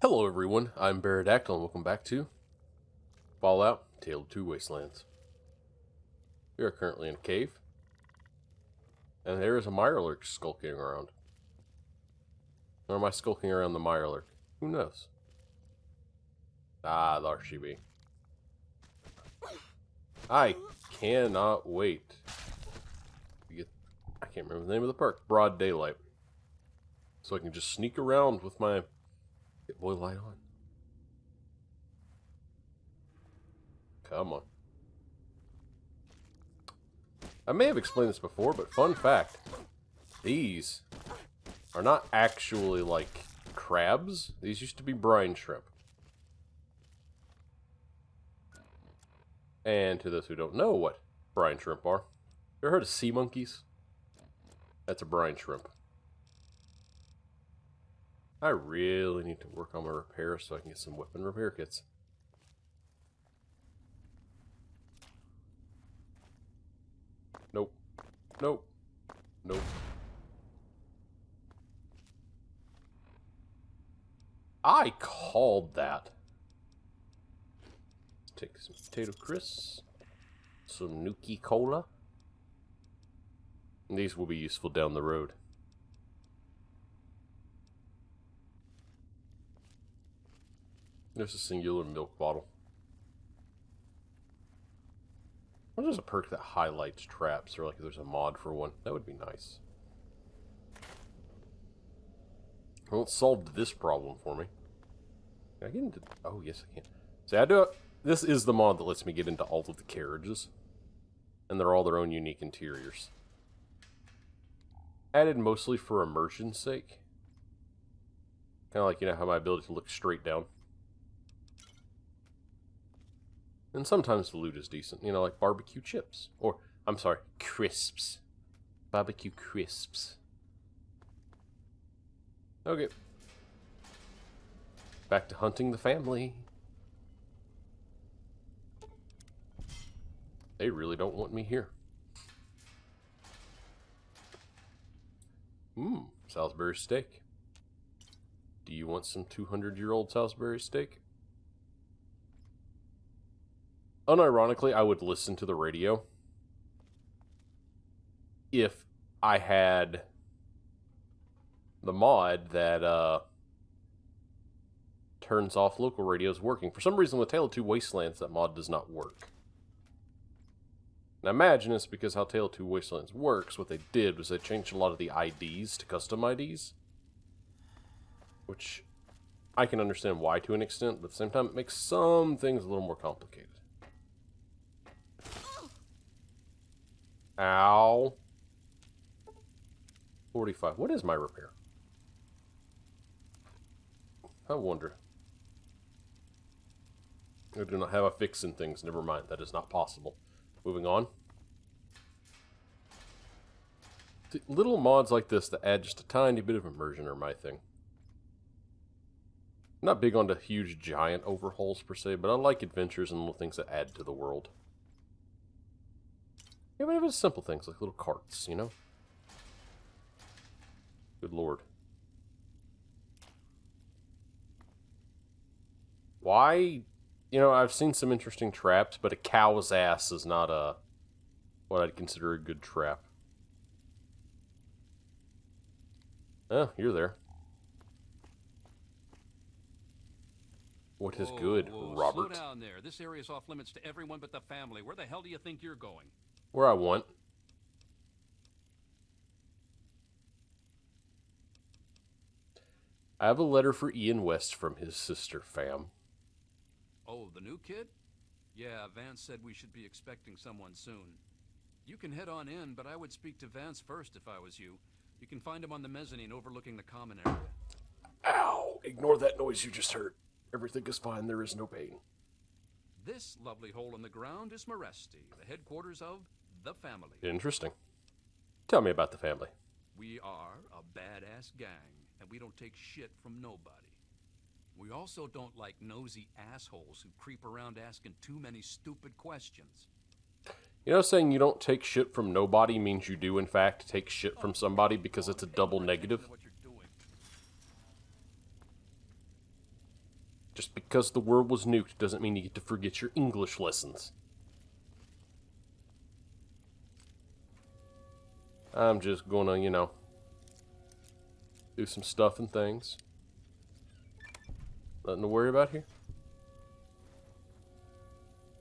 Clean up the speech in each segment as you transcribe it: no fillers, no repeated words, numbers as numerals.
Hello everyone, I'm Bearadactyl and welcome back to Fallout Tale of Two Wastelands. We are currently in a cave, and there is a mirelurk skulking around. Or am I skulking around the mirelurk? Who knows? Ah, there she be. I cannot wait to get, I can't remember the name of the perk, Broad Daylight. So I can just sneak around with my Get boy light on. Come on. I may have explained this before, but fun fact. These are not actually like crabs. These used to be brine shrimp. And to those who don't know what brine shrimp are, you ever heard of sea monkeys? That's a brine shrimp. I really need to work on my repairs so I can get some weapon repair kits. Nope. Nope. Nope. I called that. Let's take some potato crisps. Some Nuki Cola. And these will be useful down the road. There's a singular milk bottle. What is a perk that highlights traps, or like if there's a mod for one? That would be nice. Well, it solved this problem for me. Can I get into... Oh, yes I can. See, I do it. This is the mod that lets me get into all of the carriages. And they're all their own unique interiors. Added mostly for immersion's sake. Kind of like, you know, how my ability to look straight down. And sometimes the loot is decent, you know, like barbecue chips. Or, I'm sorry, crisps. Barbecue crisps. Okay. Back to hunting the family. They really don't want me here. Salisbury steak. Do you want some 200-year-old Salisbury steak? Unironically, I would listen to the radio if I had the mod that turns off local radios working. For some reason with Tale of Two Wastelands, that mod does not work. And I imagine it's because how Tale of Two Wastelands works, what they did was they changed a lot of the IDs to custom IDs. Which I can understand why to an extent, but at the same time it makes some things a little more complicated. Ow. 45. What is my repair? I wonder. I do not have a fix in things. Never mind. That is not possible. Moving on. Little mods like this that add just a tiny bit of immersion are my thing. I'm not big onto huge giant overhauls per se, but I like adventures and little things that add to the world. Yeah, but it was simple things, like little carts, you know? Good lord. Why? You know, I've seen some interesting traps, but a cow's ass is not what I'd consider a good trap. Oh, you're there. What is good, Robert? Slow down there. This area's off limits to everyone but the family. Where the hell do you think you're going? Where I want. I have a letter for Ian West from his sister, fam. Oh, the new kid? Yeah, Vance said we should be expecting someone soon. You can head on in, but I would speak to Vance first if I was you. You can find him on the mezzanine overlooking the common area. Ow! Ignore that noise you just heard. Everything is fine, there is no pain. This lovely hole in the ground is Maresti, the headquarters of the family. Interesting. Tell me about the family. We are a badass gang, and we don't take shit from nobody. We also don't like nosy assholes who creep around asking too many stupid questions. You know, saying you don't take shit from nobody means you do, in fact, take shit from somebody because it's a double negative. Just because the world was nuked doesn't mean you get to forget your English lessons. I'm just gonna, you know, do some stuff and things. Nothing to worry about here.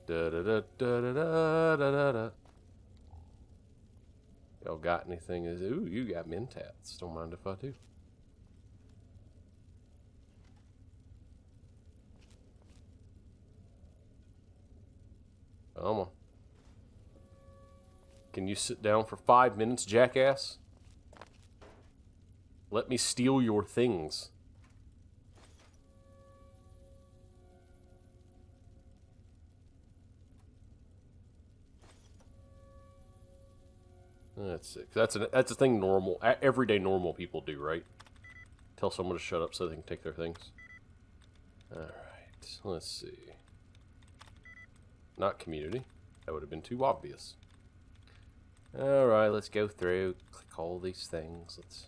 Da da da da da da da da. Y'all got anything? Ooh, you got mentats. Don't mind if I do. Come on. Can you sit down for 5 minutes, jackass? Let me steal your things. That's sick. That's a thing normal, everyday normal people do, right? Tell someone to shut up so they can take their things. Alright, let's see. Not community. That would have been too obvious. Alright, let's go through, click all these things. Let's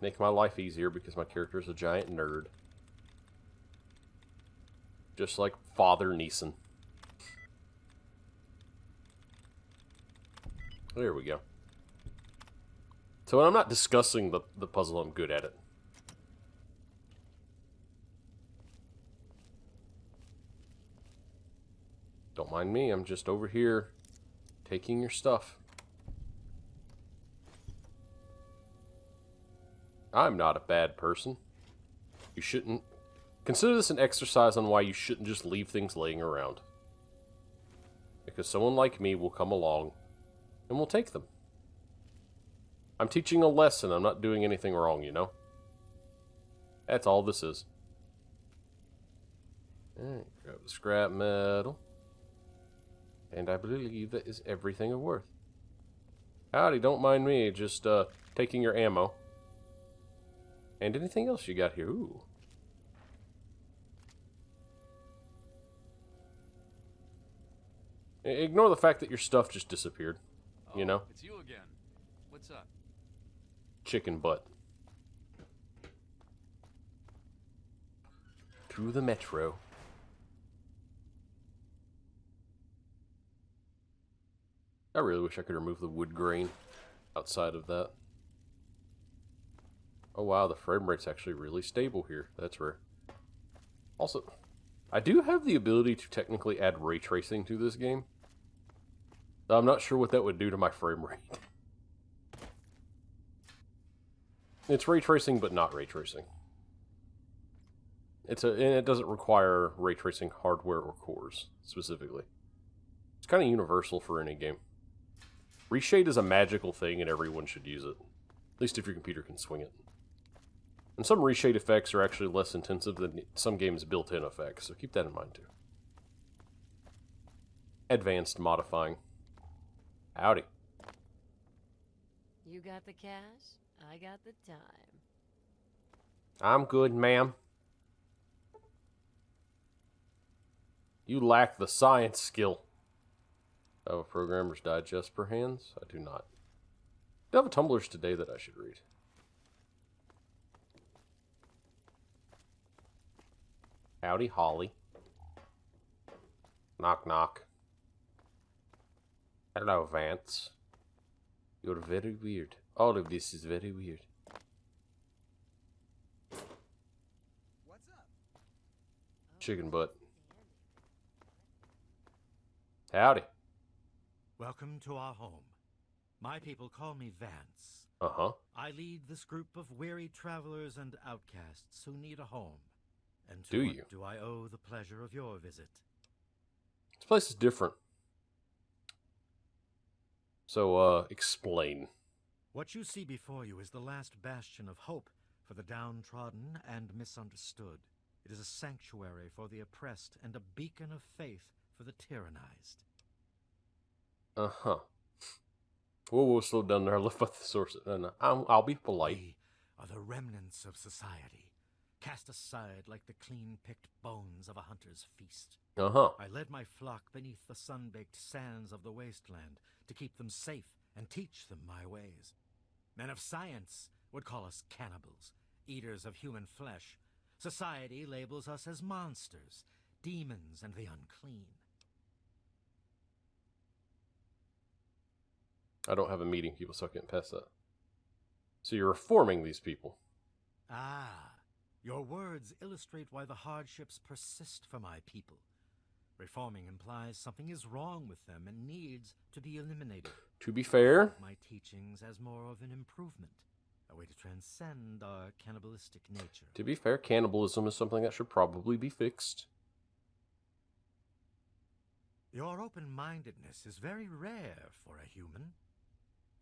make my life easier because my character is a giant nerd. Just like Father Neeson. There we go. So when I'm not discussing the puzzle, I'm good at it. Don't mind me, I'm just over here taking your stuff. I'm not a bad person. You shouldn't... Consider this an exercise on why you shouldn't just leave things laying around. Because someone like me will come along and we'll take them. I'm teaching a lesson, I'm not doing anything wrong, you know? That's all this is. Alright, grab the scrap metal. And I believe that is everything of worth. Howdy, don't mind me, just taking your ammo. And anything else you got here? Ooh. Ignore the fact that your stuff just disappeared. You know? It's you again. What's up? Chicken butt. To the metro. I really wish I could remove the wood grain outside of that. Oh wow, the frame rate's actually really stable here. That's rare. Also, I do have the ability to technically add ray tracing to this game. I'm not sure what that would do to my frame rate. It's ray tracing, but not ray tracing. And it doesn't require ray tracing hardware or cores, specifically. It's kind of universal for any game. Reshade is a magical thing and everyone should use it. At least if your computer can swing it. And some reshade effects are actually less intensive than some games' built-in effects, so keep that in mind too. Advanced modifying. Howdy. You got the cash, I got the time. I'm good, ma'am. You lack the science skill. I have a Programmer's Digest per hands? I do not. I have a Tumblr's today that I should read. Howdy, Holly. Knock, knock. Hello, Vance. You're very weird. All of this is very weird. What's up? Chicken butt. Howdy. Welcome to our home. My people call me Vance. Uh-huh. I lead this group of weary travelers and outcasts who need a home. And to Do what you? do I owe the pleasure of your visit? This place is different. So, explain. What you see before you is the last bastion of hope for the downtrodden and misunderstood. It is a sanctuary for the oppressed and a beacon of faith for the tyrannized. Uh-huh. Whoa, slow down there. Lift up the source. No. I'll be polite. We are the remnants of society, cast aside like the clean-picked bones of a hunter's feast. Uh-huh. I led my flock beneath the sun-baked sands of the wasteland to keep them safe and teach them my ways. Men of science would call us cannibals, eaters of human flesh, Society labels us as monsters, demons, and the unclean. I don't have a meeting people, so I can't pass that. So you're reforming these people. Ah, your words illustrate why the hardships persist for my people. Reforming implies something is wrong with them and needs to be eliminated. To be fair, My teachings as more of an improvement, a way to transcend our cannibalistic nature. cannibalism is something that should probably be fixed. Your open-mindedness is very rare for a human.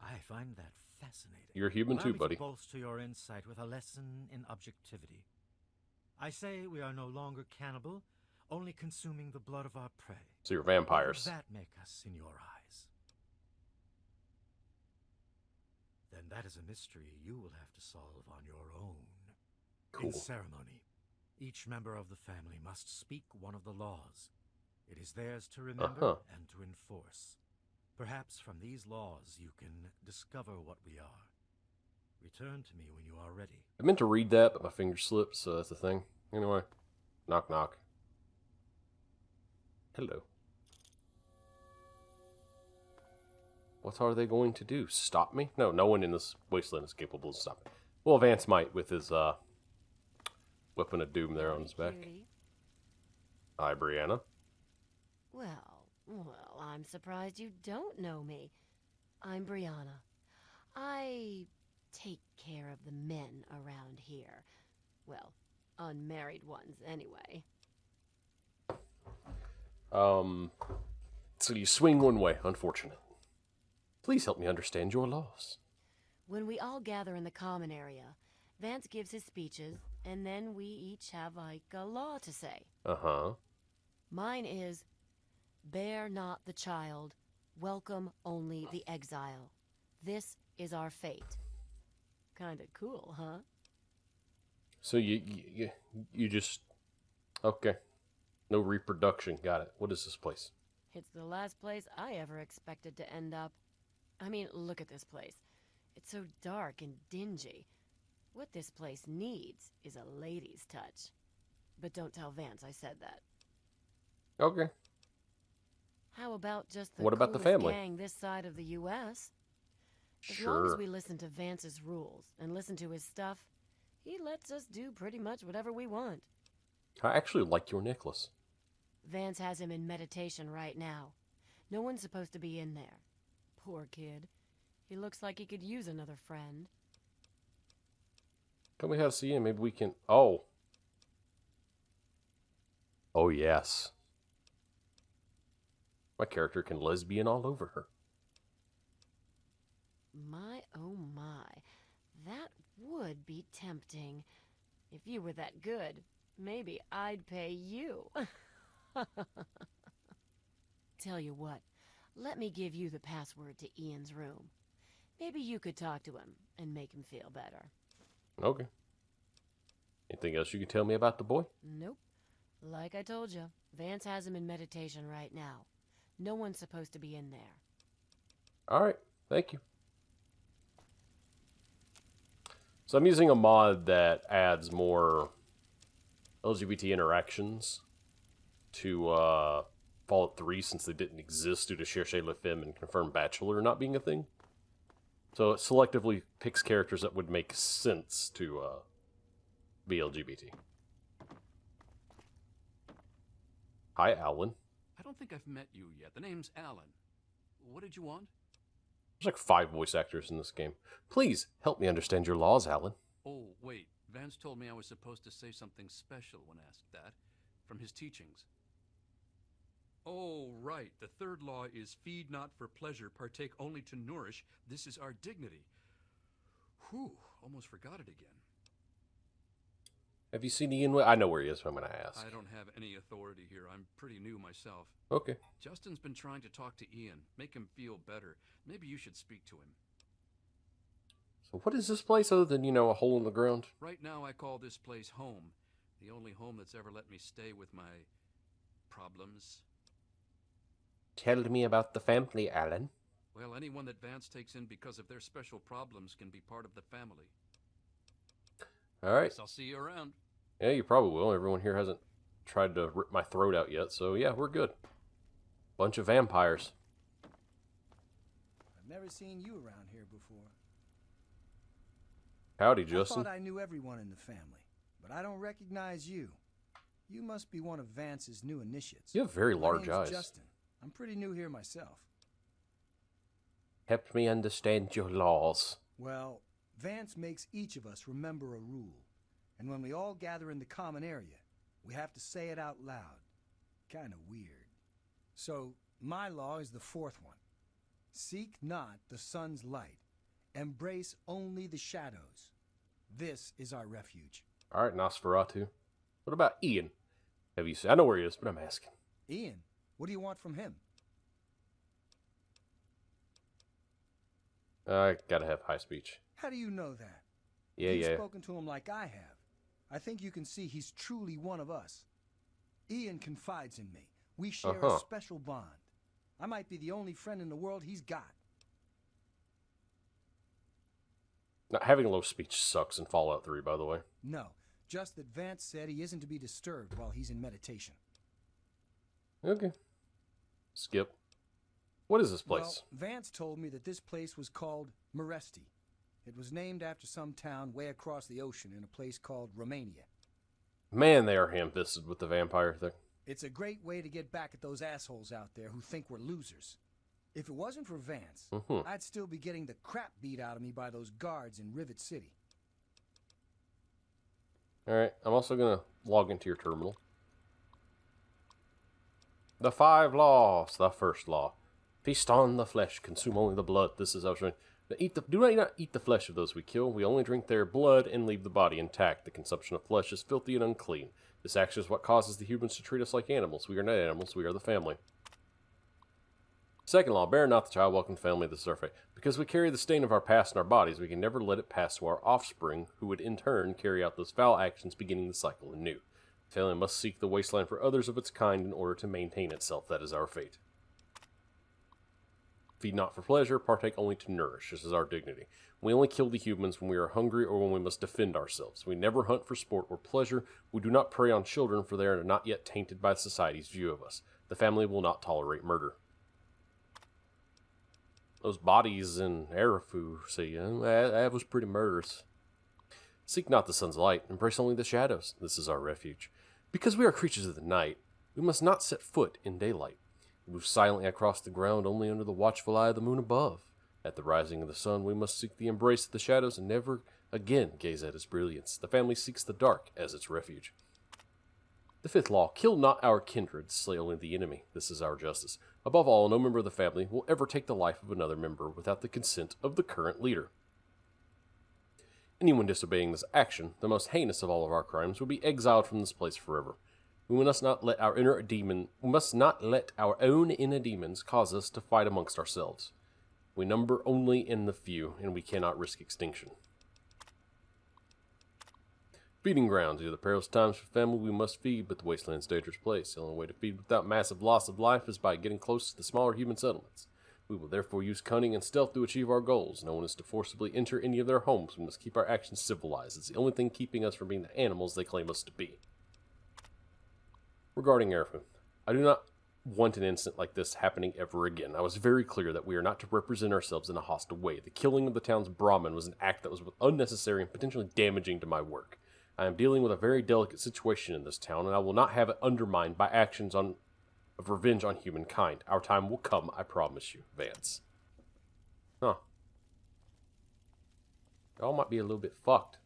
I find that fascinating. You're human Allow too, me buddy. to bolster your insight with a lesson in objectivity. I say we are no longer cannibal, only consuming the blood of our prey. So you're What vampires. does that make us in your eyes? Then that is a mystery you will have to solve on your own. Cool. In ceremony, each member of the family must speak one of the laws. It is theirs to remember and to enforce. Perhaps from these laws you can discover what we are. Return to me when you are ready. I meant to read that, but my finger slipped, so that's the thing. Anyway, knock knock. Hello. What are they going to do? Stop me? No, no one in this wasteland is capable of stopping me. Well, Vance might with his weapon of doom there on his back. Cutie. Hi, Brianna. Well, I'm surprised you don't know me. I'm Brianna. I take care of the men around here. Well, unmarried ones, anyway. So you swing one way, unfortunate. Please help me understand your laws. When we all gather in the common area, Vance gives his speeches, and then we each have, like, a law to say. Uh-huh. Mine is, bear not the child, welcome only the exile. This is our fate. Kinda cool, huh? So you just... Okay. No reproduction. Got it. What is this place? It's the last place I ever expected to end up. I mean, look at this place. It's so dark and dingy. What this place needs is a lady's touch. But don't tell Vance I said that. Okay. How about just the What about the coolest family? gang this side of the U.S.? As long Sure. as we listen to Vance's rules and listen to his stuff, he lets us do pretty much whatever we want. I actually like your necklace. Vance has him in meditation right now. No one's supposed to be in there. Poor kid. He looks like he could use another friend. Tell me how to see him. Maybe we can... Oh. Oh, yes. My character can lesbian all over her. My, oh my. That would be tempting. If you were that good, maybe I'd pay you. Tell you what, let me give you the password to Ian's room. Maybe you could talk to him and make him feel better. Okay. Anything else you can tell me about the boy? Nope. Like I told you, Vance has him in meditation right now. No one's supposed to be in there. All right. Thank you. So I'm using a mod that adds more LGBT interactions to Fallout 3 since they didn't exist due to Cherchez La Femme and Confirmed Bachelor not being a thing. So it selectively picks characters that would make sense to be LGBT. Hi, Alan. I don't think I've met you yet. The name's Alan. What did you want? There's like 5 voice actors in this game. Please help me understand your laws, Alan. Oh, wait. Vance told me I was supposed to say something special when asked that. From his teachings. Oh, right. The third law is feed not for pleasure, partake only to nourish. This is our dignity. Whew, almost forgot it again. Have you seen Ian? I know where he is, but I'm going to ask. I don't have any authority here. I'm pretty new myself. Okay. Justin's been trying to talk to Ian, make him feel better. Maybe you should speak to him. So what is this place other than, a hole in the ground? Right now I call this place home. The only home that's ever let me stay with my problems. Tell me about the family, Alan. Well, anyone that Vance takes in because of their special problems can be part of the family. All right. Guess I'll see you around. Yeah, you probably will. Everyone here hasn't tried to rip my throat out yet, so yeah, we're good. Bunch of vampires. I've never seen you around here before. Howdy, I Justin. thought I knew everyone in the family, but I don't recognize you. You must be one of Vance's new initiates. You have very My large name's eyes. Justin. I'm pretty new here myself. Help me understand your laws. Well, Vance makes each of us remember a rule. And when we all gather in the common area, we have to say it out loud. Kinda weird. So, my law is the fourth one. Seek not the sun's light. Embrace only the shadows. This is our refuge. Alright, Nosferatu. What about Ian? Have you seen? I know where he is, but I'm asking. Ian, what do you want from him? I gotta have high speech. How do you know that? Yeah, You've yeah. spoken to him like I have. I think you can see he's truly one of us. Ian confides in me. We share a special bond. I might be the only friend in the world he's got. Not having low speech sucks in Fallout 3, by the way. No, just that Vance said he isn't to be disturbed while he's in meditation. Okay. Skip. What is this place? Well, Vance told me that this place was called Meresti. It was named after some town way across the ocean in a place called Romania. Man, they are ham-fisted with the vampire thing. It's a great way to get back at those assholes out there who think we're losers. If it wasn't for Vance, I'd still be getting the crap beat out of me by those guards in Rivet City. Alright, I'm also gonna log into your terminal. The 5 laws. The first law. Feast on the flesh, consume only the blood. This is how it's do not eat the flesh of those we kill. We only drink their blood and leave the body intact. The consumption of flesh is filthy and unclean. This action is what causes the humans to treat us like animals. We are not animals, we are the family. Second law, bear not the child, welcome to family, this is our fate. Because we carry the stain of our past in our bodies, we can never let it pass to our offspring, who would in turn carry out those foul actions, beginning the cycle anew. The family must seek the wasteland for others of its kind in order to maintain itself. That is our fate. Feed not for pleasure, partake only to nourish. This is our dignity. We only kill the humans when we are hungry or when we must defend ourselves. We never hunt for sport or pleasure. We do not prey on children, for they are not yet tainted by society's view of us. The family will not tolerate murder. Those bodies in Arafu say, that was pretty murderous. Seek not the sun's light, embrace only the shadows. This is our refuge. Because we are creatures of the night, we must not set foot in daylight. We move silently across the ground only under the watchful eye of the moon above. At the rising of the sun, we must seek the embrace of the shadows and never again gaze at its brilliance. The family seeks the dark as its refuge. The fifth law, kill not our kindred, slay only the enemy. This is our justice. Above all, no member of the family will ever take the life of another member without the consent of the current leader. Anyone disobeying this action, the most heinous of all of our crimes, will be exiled from this place forever. We must not let our own inner demons cause us to fight amongst ourselves. We number only in the few, and we cannot risk extinction. Feeding grounds. These are the perilous times for family we must feed, but the wasteland's a dangerous place. The only way to feed without massive loss of life is by getting close to the smaller human settlements. We will therefore use cunning and stealth to achieve our goals. No one is to forcibly enter any of their homes. We must keep our actions civilized. It's the only thing keeping us from being the animals they claim us to be. Regarding Arafu, I do not want an incident like this happening ever again. I was very clear that we are not to represent ourselves in a hostile way. The killing of the town's Brahmin was an act that was unnecessary and potentially damaging to my work. I am dealing with a very delicate situation in this town, and I will not have it undermined by actions of revenge on humankind. Our time will come, I promise you, Vance. Huh. Y'all might be a little bit fucked.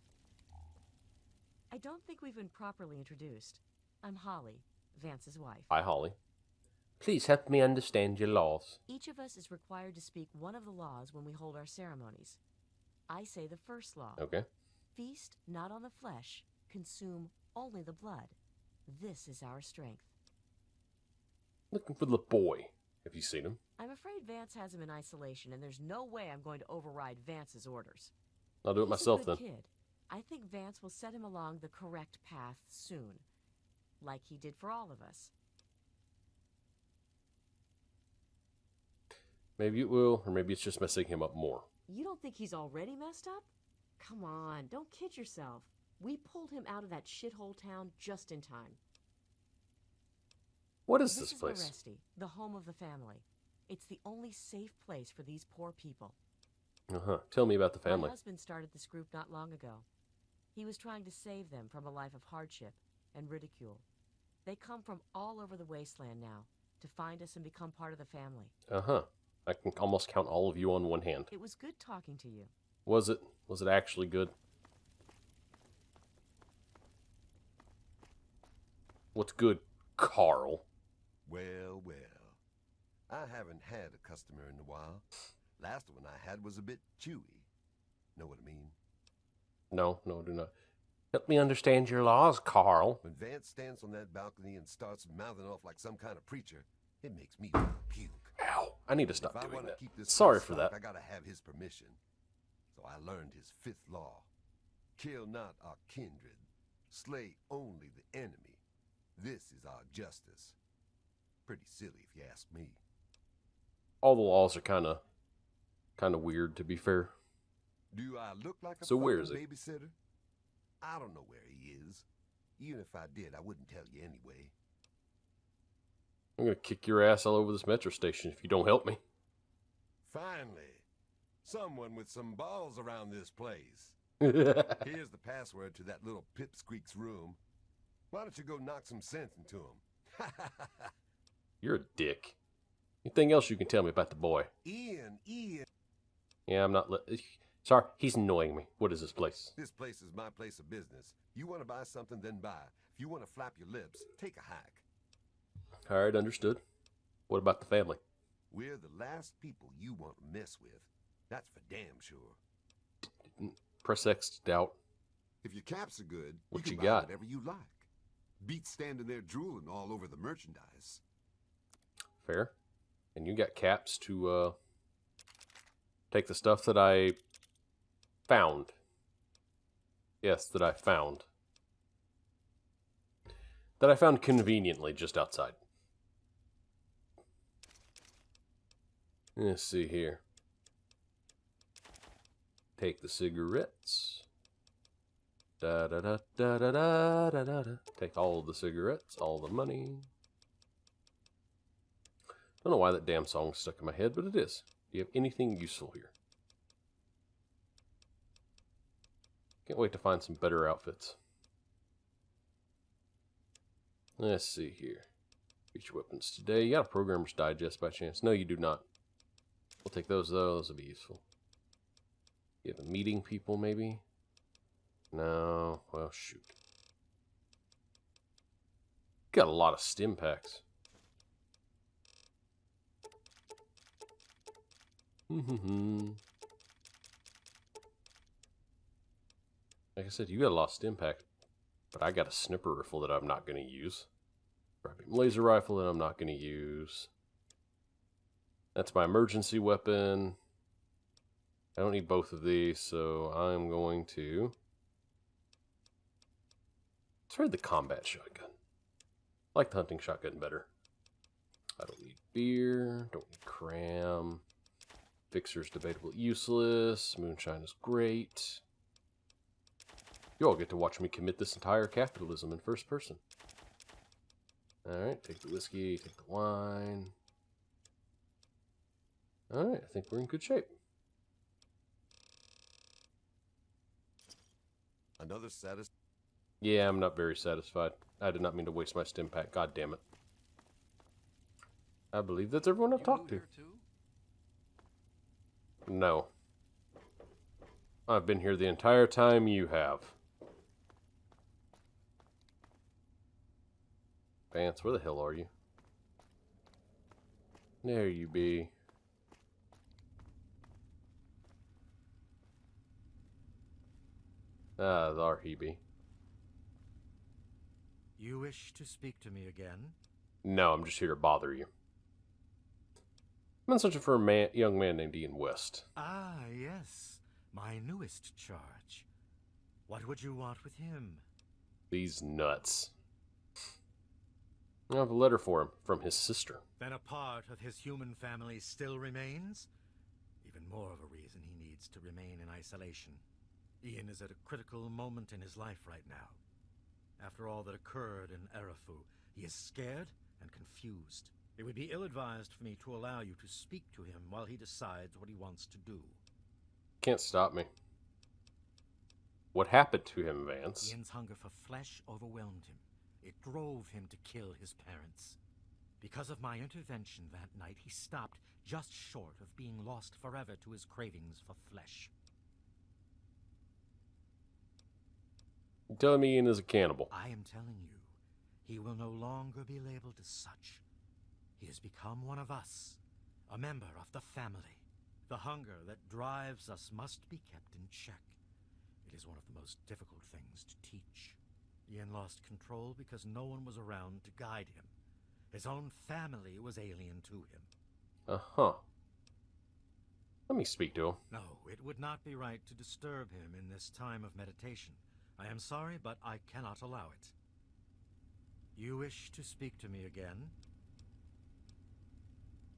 I don't think we've been properly introduced. I'm Holly, Vance's wife. Hi, Holly. Please help me understand your laws. Each of us is required to speak one of the laws when we hold our ceremonies. I say the first law. Okay. Feast not on the flesh, consume only the blood. This is our strength. Looking for the boy. Have you seen him? I'm afraid Vance has him in isolation, and there's no way I'm going to override Vance's orders. I'll do it He's myself a good then. Kid. I think Vance will set him along the correct path soon, like he did for all of us. Maybe it will, or maybe it's just messing him up more. You don't think he's already messed up? Come on, don't kid yourself. We pulled him out of that shithole town just in time. What is this place? This is Maresti, the home of the family. It's the only safe place for these poor people. Uh-huh. Tell me about the family. My husband started this group not long ago. He was trying to save them from a life of hardship and ridicule. They come from all over the wasteland now to find us and become part of the family. Uh-huh. I can almost count all of you on one hand. It was good talking to you. Was it? Was it actually good? What's good, Carl? Well, well. I haven't had a customer in a while. Last one I had was a bit chewy. Know what I mean? No, do not. Help me understand your laws, Carl. When Vance stands on that balcony and starts mouthing off like some kind of preacher, it makes me want to puke. Ow. I need to stop If I doing want to that. keep this Sorry place for stocked, that. I gotta have his permission. So I learned his 5th law. Kill not our kindred. Slay only the enemy. This is our justice. Pretty silly if you ask me. All the laws are kind of weird, to be fair. Do I look like a So where fucking is he? babysitter? I don't know where he is. Even if I did, I wouldn't tell you anyway. I'm gonna kick your ass all over this metro station if you don't help me. Finally, someone with some balls around this place. You're Here's the password to that little pipsqueak's room. Why don't you go knock some sense into him? a dick. Anything else you can tell me about the boy? Ian. Yeah, I'm not. Sorry, he's annoying me. What is this place? This place is my place of business. You want to buy something, then buy. If you want to flap your lips, take a hike. All right, understood. What about the family? We're the last people you want to mess with. That's for damn sure. Press X to doubt. If your caps are good, What you you can got? buy whatever you like. Beats standing there drooling all over the merchandise. Fair. And you got caps to take the stuff that I found. Yes, that I found. That I found conveniently just outside. Let's see here. Take the cigarettes. Da da da da da da da da. Take all of the cigarettes, all the money. Don't know why that damn song's stuck in my head, but it is. Do you have anything useful here? Can't wait to find some better outfits. Let's see here. Feature weapons today. You got a Programmer's Digest by chance? No, you do not. We'll take those though. Those will be useful. You have a meeting people maybe? No. Well, shoot. Got a lot of stim packs. Like I said, you got a lot of stim pack, but I got a snipper rifle that I'm not going to use. Laser rifle that I'm not going to use. That's my emergency weapon. I don't need both of these, so I'm going to trade the combat shotgun. I like the hunting shotgun better. I don't need beer. Don't need cram. Fixer's debatable useless. Moonshine is great. You all get to watch me commit this entire capitalism in first person. Alright, take the whiskey, take the wine. Alright, I think we're in good shape. Another satis... Yeah, I'm not very satisfied. I did not mean to waste my stim pack. God damn it. I believe that's everyone I've talked to. Here too? No. I've been here the entire time you have. Vance, where the hell are you? There you be. Ah, there he be. You wish to speak to me again? No, I'm just here to bother you. I've been searching for a young man named Ian West. Ah, yes. My newest charge. What would you want with him? These nuts. I have a letter for him from his sister. Then a part of his human family still remains? Even more of a reason he needs to remain in isolation. Ian is at a critical moment in his life right now. After all that occurred in Arafu, he is scared and confused. It would be ill-advised for me to allow you to speak to him while he decides what he wants to do. Can't stop me. What happened to him, Vance? Ian's hunger for flesh overwhelmed him. It drove him to kill his parents. Because of my intervention that night, he stopped just short of being lost forever to his cravings for flesh. You telling me Ian is a cannibal? I am telling you, he will no longer be labeled as such. He has become one of us, a member of the family. The hunger that drives us must be kept in check. It is one of the most difficult things to teach. Ian lost control because no one was around to guide him. His own family was alien to him. Uh-huh. Let me speak to him. No, it would not be right to disturb him in this time of meditation. I am sorry, but I cannot allow it. You wish to speak to me again?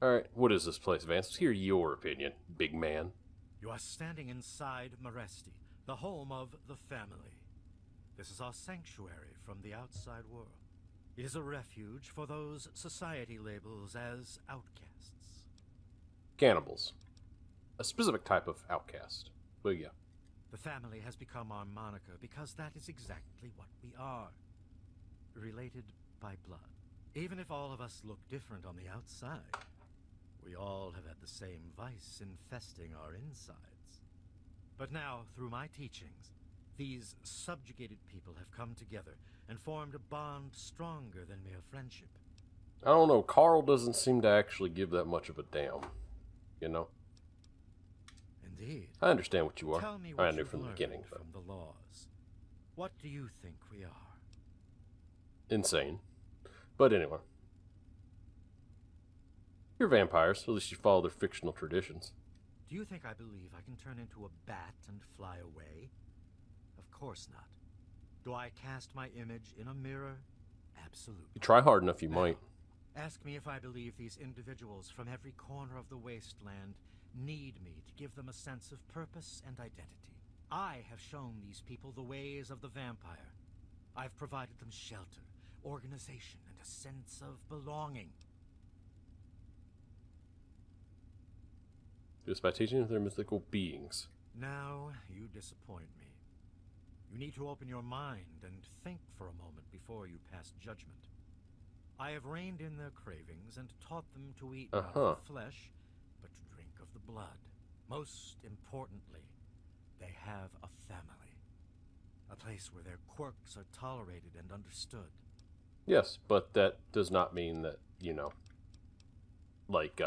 Alright, what is this place, Vance? Let's hear your opinion, big man. You are standing inside Meresti, the home of the family. This is our sanctuary from the outside world. It is a refuge for those society labels as outcasts. Cannibals. A specific type of outcast. But yeah. The family has become our moniker because that is exactly what we are. Related by blood. Even if all of us look different on the outside, we all have had the same vice infesting our insides. But now, through my teachings, these subjugated people have come together and formed a bond stronger than mere friendship. I don't know, Carl doesn't seem to actually give that much of a damn. You know? Indeed. I understand what you are. Tell me what I knew you've from the learned beginning, but from the laws. What do you think we are? insane. But anyway. You're vampires, at least you follow their fictional traditions. Do you think I believe I can turn into a bat and fly away? Of course not. Do I cast my image in a mirror? Absolutely. You try hard enough, you Now, might. ask me if I believe these individuals from every corner of the wasteland need me to give them a sense of purpose and identity. I have shown these people the ways of the vampire. I've provided them shelter, organization, and a sense of belonging. Just by teaching them they're mythical beings. Now you disappoint me. You need to open your mind and think for a moment before you pass judgment. I have reined in their cravings and taught them to eat not of the flesh, but to drink of the blood. Most importantly, they have a family. A place where their quirks are tolerated and understood. Yes, but that does not mean that, you know, like,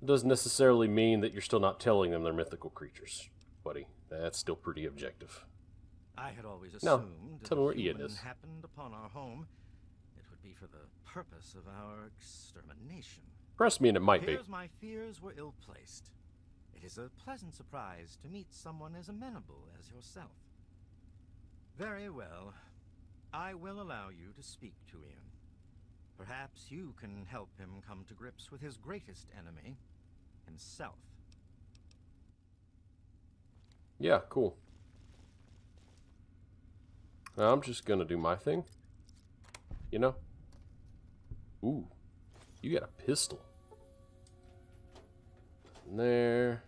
doesn't necessarily mean that you're still not telling them they're mythical creatures, buddy. That's still pretty objective. I had always No, assumed tell me where if Ian human is. happened upon our home, it would be for the purpose of our extermination. Impressed me, and it might be. Appears my fears were ill-placed. It is a pleasant surprise to meet someone as amenable as yourself. Very well. I will allow you to speak to Ian. Perhaps you can help him come to grips with his greatest enemy, himself. Yeah, cool. Now, I'm just gonna do my thing. You know? Ooh. You got a pistol. There.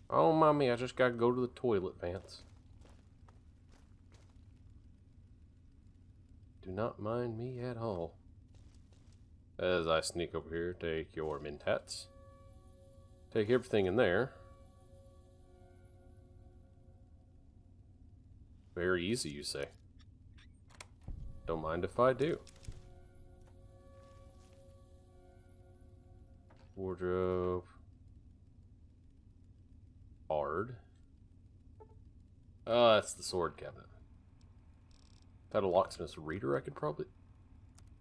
Oh, mommy, I just gotta go to the toilet, Vance. Do not mind me at all. As I sneak over here, take your mentats. Take everything in there. Very easy, you say. Don't mind if I do. Wardrobe. Hard. That's the sword cabinet. If I had a locksmith's reader, I could probably...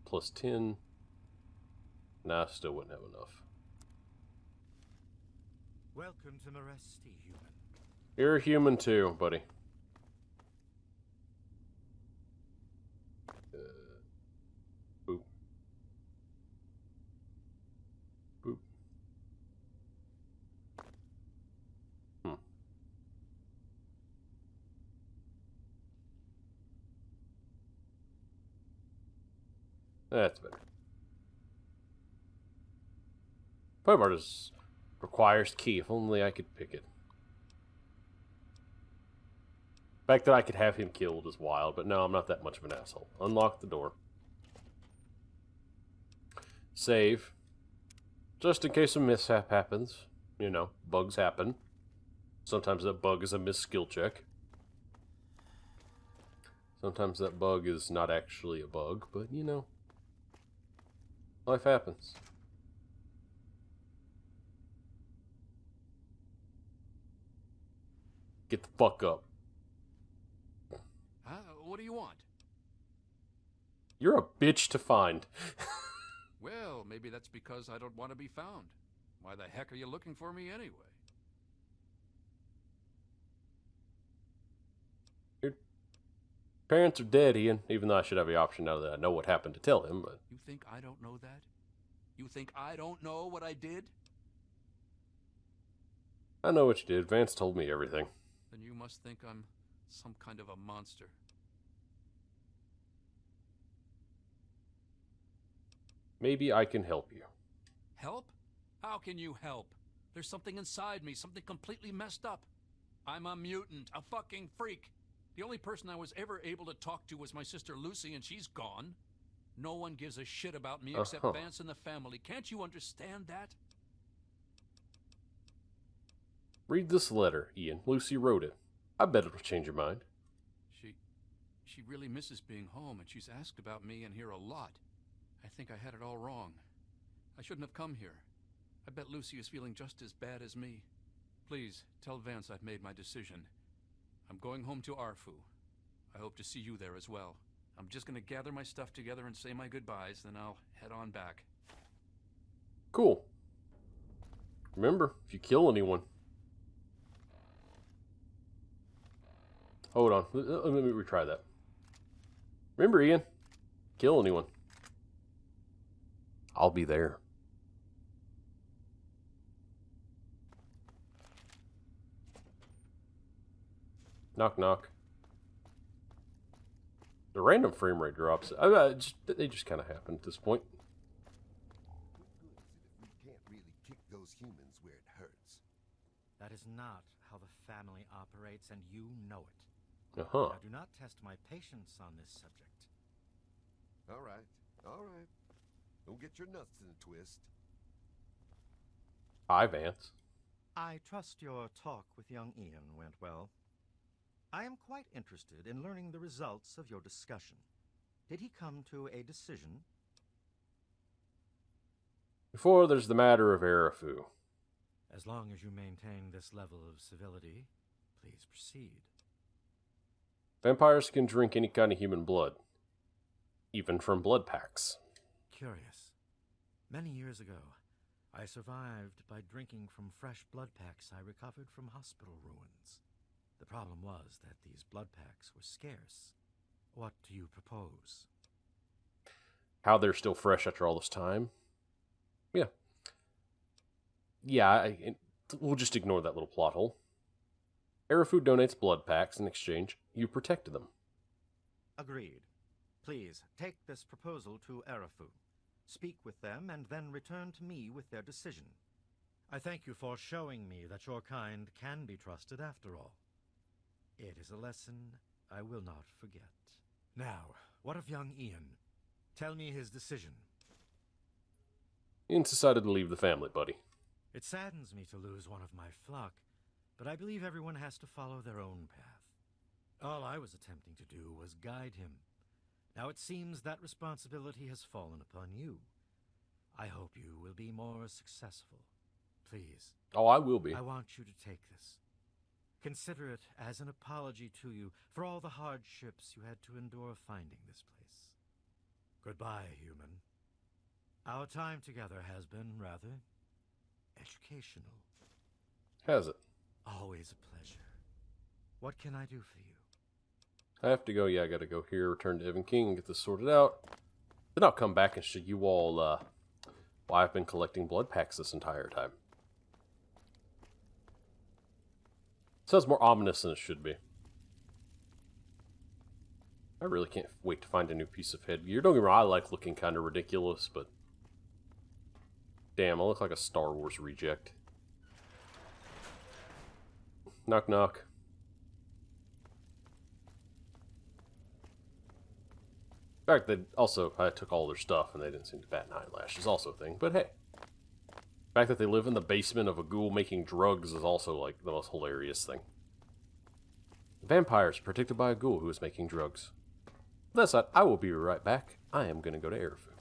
Plus 10. Nah, I still wouldn't have enough. Welcome to Meresti, human. You're a human too, buddy. Boop. Boop. That's better. Point requires key. If only I could pick it. The fact that I could have him killed is wild, but no, I'm not that much of an asshole. Unlock the door. Save. Just in case a mishap happens. You know, bugs happen. Sometimes that bug is a missed skill check. Sometimes that bug is not actually a bug, but you know. Life happens. Get the fuck up. What do you want? You're a bitch to find. Well, maybe that's because I don't want to be found. Why the heck are you looking for me anyway? Your parents are dead, Ian. Even though I should have the option now that I know what happened to tell him, but... You think I don't know that? You think I don't know what I did? I know what you did. Vance told me everything. Then you must think I'm some kind of a monster. Maybe I can help you. Help? How can you help? There's something inside me, something completely messed up. I'm a mutant, a fucking freak. The only person I was ever able to talk to was my sister Lucy, and she's gone. No one gives a shit about me except Vance and the family. Can't you understand that? Read this letter, Ian. Lucy wrote it. I bet it'll change your mind. She really misses being home, and she's asked about me in here a lot. I think I had it all wrong. I shouldn't have come here. I bet Lucy is feeling just as bad as me. Please, tell Vance I've made my decision. I'm going home to Arfu. I hope to see you there as well. I'm just gonna gather my stuff together and say my goodbyes, then I'll head on back. Cool. Remember, if you kill anyone... Hold on. Let me retry that. Remember, Ian, kill anyone. I'll be there. Knock, knock. The random frame rate drops. They just kind of happen at this point. We can't really kick those humans where it hurts. That is not how the family operates, and you know it. Uh-huh. Now, do not test my patience on this subject. All right, all right. Don't get your nuts in a twist. Hi, Vance. I trust your talk with young Ian went well. I am quite interested in learning the results of your discussion. Did he come to a decision? Before there's the matter of Arafu. As long as you maintain this level of civility, please proceed. Vampires can drink any kind of human blood. Even from blood packs. Curious. Many years ago, I survived by drinking from fresh blood packs I recovered from hospital ruins. The problem was that these blood packs were scarce. What do you propose? How they're still fresh after all this time? Yeah. We'll just ignore that little plot hole. Arafu donates blood packs in exchange. You protect them. Agreed. Please, take this proposal to Arafu. Speak with them, and then return to me with their decision. I thank you for showing me that your kind can be trusted after all. It is a lesson I will not forget. Now, what of young Ian? Tell me his decision. Ian decided to leave the family, buddy. It saddens me to lose one of my flock, but I believe everyone has to follow their own path. All I was attempting to do was guide him. Now it seems that responsibility has fallen upon you. I hope you will be more successful. Please. Oh, I will be. I want you to take this. Consider it as an apology to you for all the hardships you had to endure finding this place. Goodbye, human. Our time together has been rather educational. Has it? Always a pleasure. What can I do for you? I have to go. Yeah, I gotta go here, return to Evan King, and get this sorted out. Then I'll come back and show you all why I've been collecting blood packs this entire time. Sounds more ominous than it should be. I really can't wait to find a new piece of headgear. Don't get me wrong, I like looking kind of ridiculous, but... Damn, I look like a Star Wars reject. Knock knock. In fact, they also, I took all their stuff and they didn't seem to bat an eyelash is also a thing, but hey. The fact that they live in the basement of a ghoul making drugs is also, like, the most hilarious thing. Vampires protected by a ghoul who is making drugs. With that said, I will be right back. I am going to go to Arafu.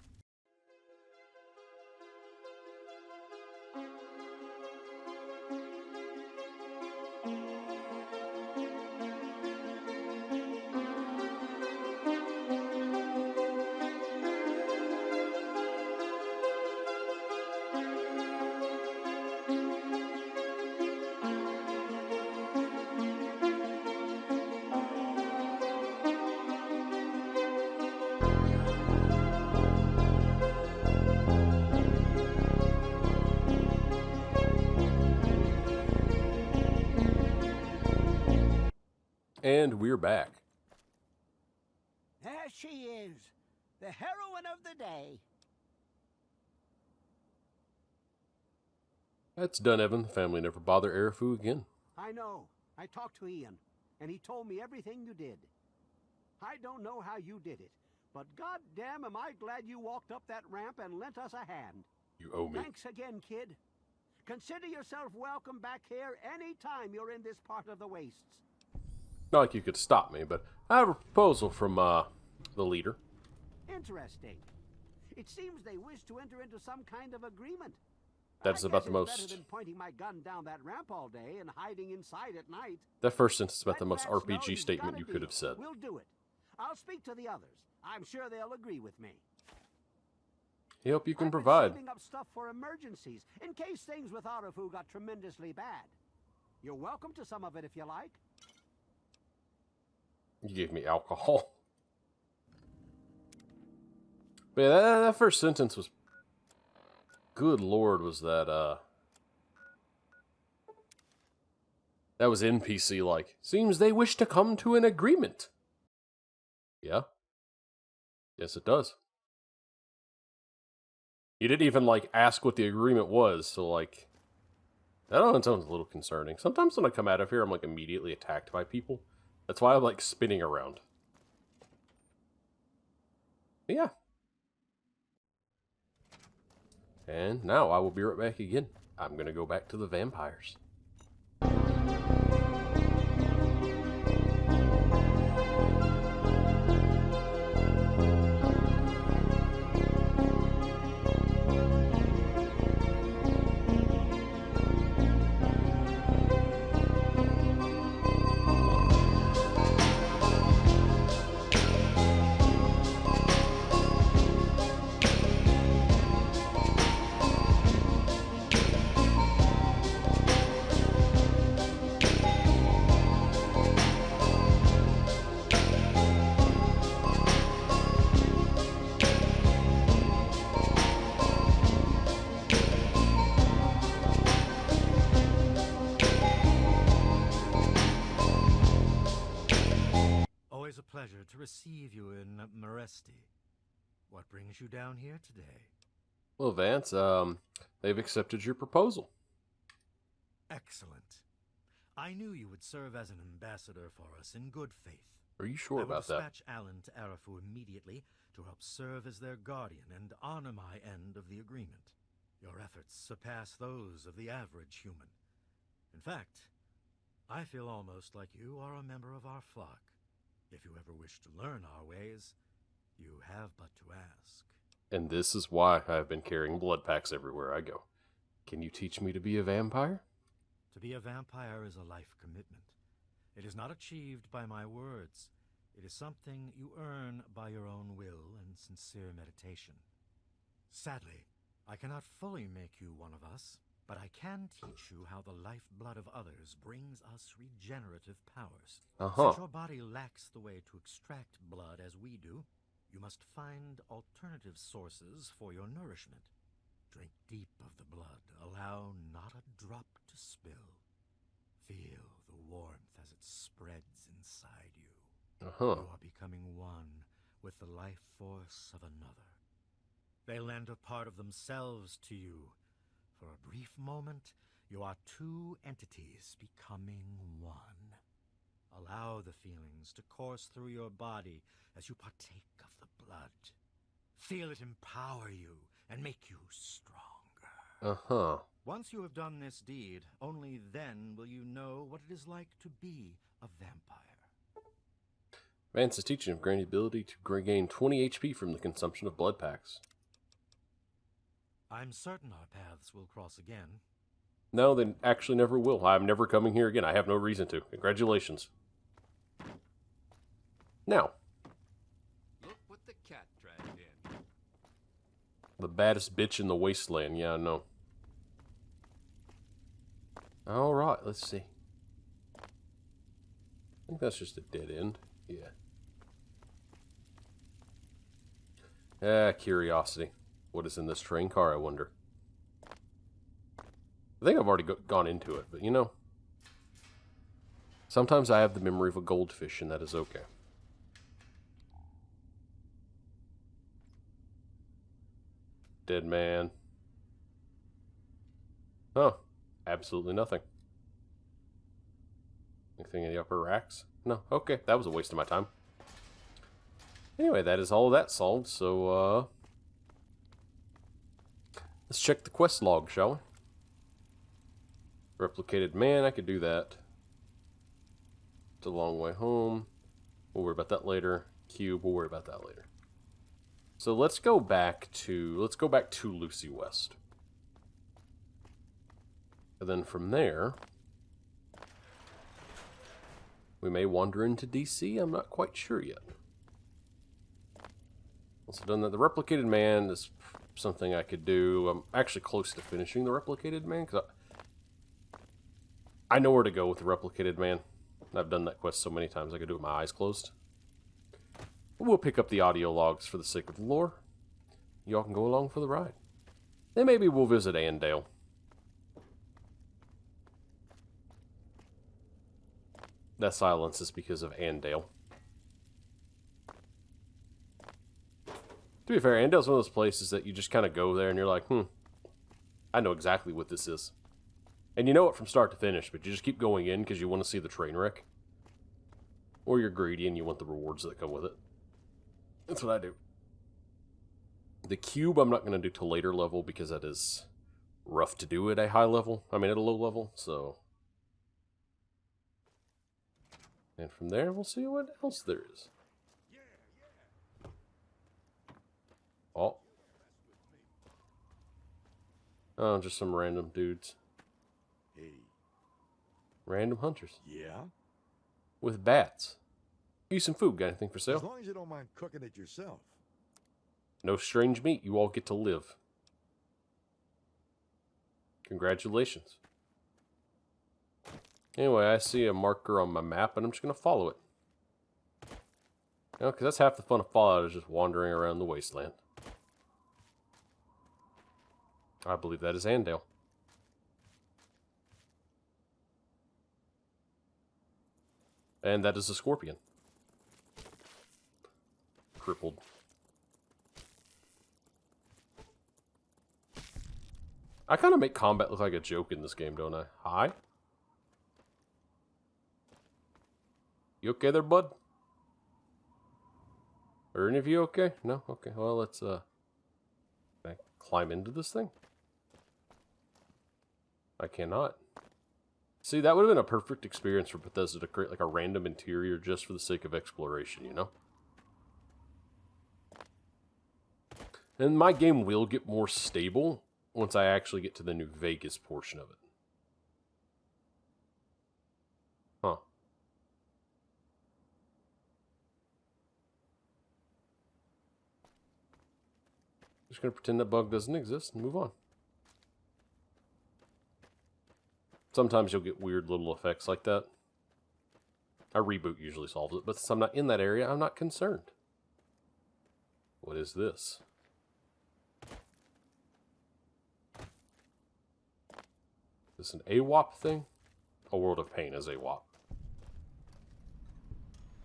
And we're back. There she is, the heroine of the day. That's done, Evan. The family never bother Arafu again. I know. I talked to Ian, and he told me everything you did. I don't know how you did it, but goddamn am I glad you walked up that ramp and lent us a hand. You owe me. Thanks again, kid. Consider yourself welcome back here any time you're in this part of the wastes. Not like you could stop me, but I have a proposal from, the leader. Interesting. It seems they wish to enter into some kind of agreement. That's I about guess the it's most... better than pointing my gun down that ramp all day and hiding inside at night. That first sentence is about the Let most Vance know RPG he's statement got a you could deal. have said. We'll do it. I'll speak to the others. I'm sure they'll agree with me. I hope you can I've been provide. saving up stuff for emergencies, in case things with Arafu got tremendously bad. You're welcome to some of it if you like. You gave me alcohol. But yeah, that first sentence was... Good lord, was that, that was NPC-like. Seems they wish to come to an agreement. Yeah. Yes, it does. You didn't even, like, ask what the agreement was, so, like... That on its own is a little concerning. Sometimes when I come out of here, I'm, like, immediately attacked by people. That's why I'm, like, spinning around. But yeah. And now I will be right back again. I'm gonna go back to the vampires. Always a pleasure to receive you in Meresti. What brings you down here today? Well, Vance, they've accepted your proposal. Excellent. I knew you would serve as an ambassador for us in good faith. Are you sure about I will that? dispatch Alan to Arafu immediately to help serve as their guardian and honor my end of the agreement. Your efforts surpass those of the average human. In fact, I feel almost like you are a member of our flock. If you ever wish to learn our ways, you have but to ask. And this is why I've been carrying blood packs everywhere I go. Can you teach me to be a vampire? To be a vampire is a life commitment. It is not achieved by my words. It is something you earn by your own will and sincere meditation. Sadly, I cannot fully make you one of us, but I can teach you how the lifeblood of others brings us regenerative powers. Since your body lacks the way to extract blood as we do, you must find alternative sources for your nourishment. Drink deep of the blood, allow not a drop to spill. Feel the warmth as it spreads inside you. You are becoming one with the life force of another. They lend a part of themselves to you. For a brief moment, you are two entities becoming one. Allow the feelings to course through your body as you partake of the blood. Feel it empower you and make you stronger. Uh-huh. Once you have done this deed, only then will you know what it is like to be a vampire. Vance's teaching of granted ability to gain 20 HP from the consumption of blood packs. I'm certain our paths will cross again. No, they actually never will. I'm never coming here again. I have no reason to. Congratulations. Now. Look what the cat dragged in. The baddest bitch in the wasteland. Yeah, I know. Alright, let's see. I think that's just a dead end. Yeah. Curiosity. What is in this train car, I wonder? I think I've already gone into it, but you know. Sometimes I have the memory of a goldfish, and that is okay. Dead man. Huh. Absolutely nothing. Anything in the upper racks? No. Okay, that was a waste of my time. Anyway, that is all of that solved, so, let's check the quest log, shall we? Replicated man, I could do that. It's a long way home. We'll worry about that later. Cube, we'll worry about that later. So let's go back to Lucy West. And then from there, we may wander into DC. I'm not quite sure yet. Also done that. The replicated man is something I could do. I'm actually close to finishing the replicated man because I know where to go with the replicated man. I've done that quest so many times I could do it with my eyes closed. But we'll pick up the audio logs for the sake of the lore. Y'all can go along for the ride. Then maybe we'll visit Andale. That silence is because of Andale. To be fair, Andale's one of those places that you just kind of go there and you're like, I know exactly what this is. And you know it from start to finish, but you just keep going in because you want to see the train wreck. Or you're greedy and you want the rewards that come with it. That's what I do. The cube I'm not going to do till later level because that is rough to do at a high level. I mean at a low level, so. And from there we'll see what else there is. Oh. Oh, just some random dudes. Hey. Random hunters. Yeah? With bats. Eat some food. Got anything for sale? As long as you don't mind cooking it yourself. No strange meat. You all get to live. Congratulations. Anyway, I see a marker on my map, and I'm just going to follow it. You know, because that's half the fun of Fallout, is just wandering around the wasteland. I believe that is Andale. And that is a scorpion. Crippled. I kind of make combat look like a joke in this game, don't I? Hi? You okay there, bud? Are any of you okay? No? Okay, well, let's, can I climb into this thing? I cannot. See, that would have been a perfect experience for Bethesda to create, like, a random interior just for the sake of exploration, you know? And my game will get more stable once I actually get to the New Vegas portion of it. Huh. Just gonna pretend that bug doesn't exist and move on. Sometimes you'll get weird little effects like that. A reboot usually solves it, but since I'm not in that area, I'm not concerned. What is this? Is this an AWOP thing? A World of Pain is AWOP.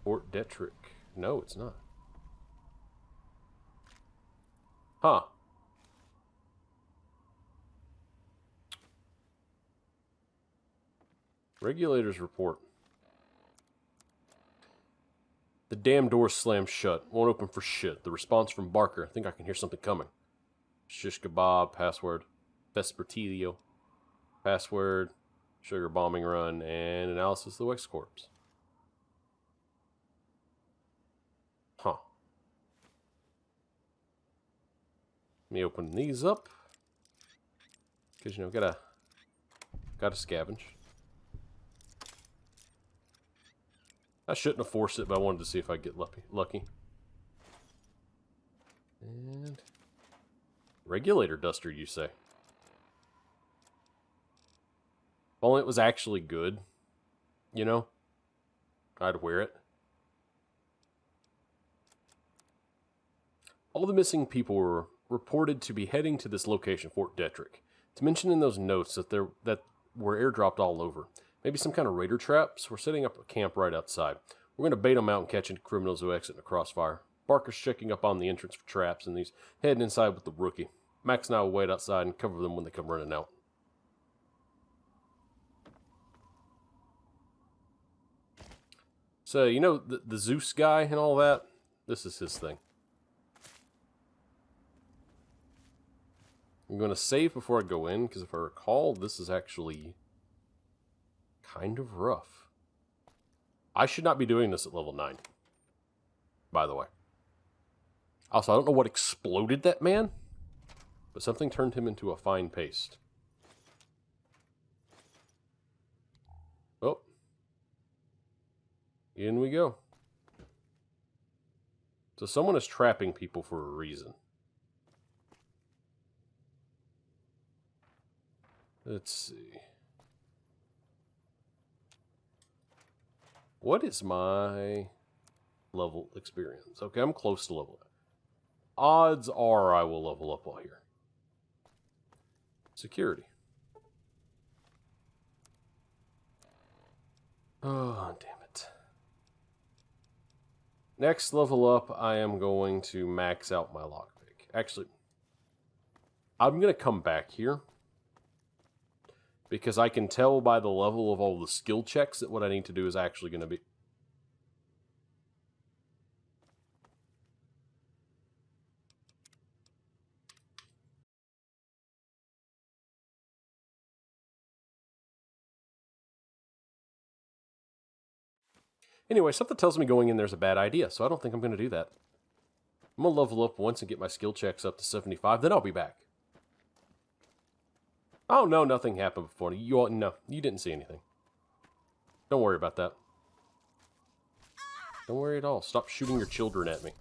Fort Detrick. No, it's not. Huh. Regulators report. The damn door slammed shut. Won't open for shit. The response from Barker. I think I can hear something coming. Shish kebab. Password. Vespertilio. Password. Sugar bombing run. And analysis of the Wex corpse. Huh. Let me open these up. Because, you know, gotta scavenge. I shouldn't have forced it, but I wanted to see if I get lucky. And regulator duster, you say? If only it was actually good, you know? I'd wear it. All the missing people were reported to be heading to this location, Fort Detrick. To mention in those notes that were airdropped all over. Maybe some kind of raider traps. We're setting up a camp right outside. We're going to bait them out and catch any criminals who exit in a crossfire. Barker's checking up on the entrance for traps, and he's heading inside with the rookie. Max and I will wait outside and cover them when they come running out. So, you know, the Zeus guy and all that? This is his thing. I'm going to save before I go in, because if I recall, this is actually kind of rough. I should not be doing this at level 9. By the way. Also, I don't know what exploded that man, but something turned him into a fine paste. Oh. In we go. So someone is trapping people for a reason. Let's see. What is my level experience? Okay, I'm close to level. Odds are I will level up while here. Security. Oh, damn it. Next level up, I am going to max out my lockpick. Actually, I'm going to come back here. Because I can tell by the level of all the skill checks that what I need to do is actually going to be... Anyway, something tells me going in there's a bad idea, so I don't think I'm going to do that. I'm going to level up once and get my skill checks up to 75, then I'll be back. Oh, no, nothing happened before. No, you didn't see anything. Don't worry about that. Don't worry at all. Stop shooting your children at me.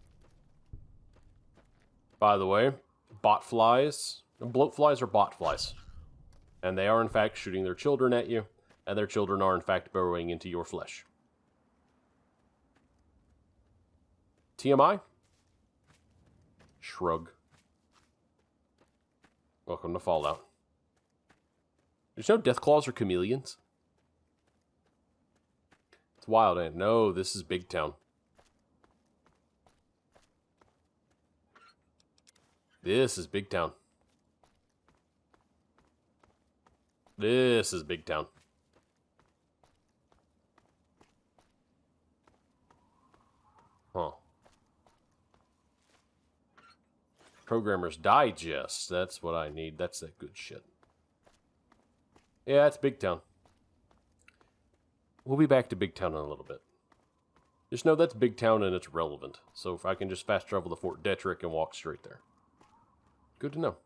By the way, bot flies, bloat flies are bot flies. And they are, in fact, shooting their children at you, and their children are, in fact, burrowing into your flesh. TMI? Shrug. Welcome to Fallout. There's no Deathclaws or chameleons. It's wild, and no, this is Big Town. This is Big Town. This is Big Town. Huh. Programmer's Digest. That's what I need. That's that good shit. Yeah, it's Big Town. We'll be back to Big Town in a little bit. Just know that's Big Town and it's relevant. So if I can just fast travel to Fort Detrick and walk straight there. Good to know.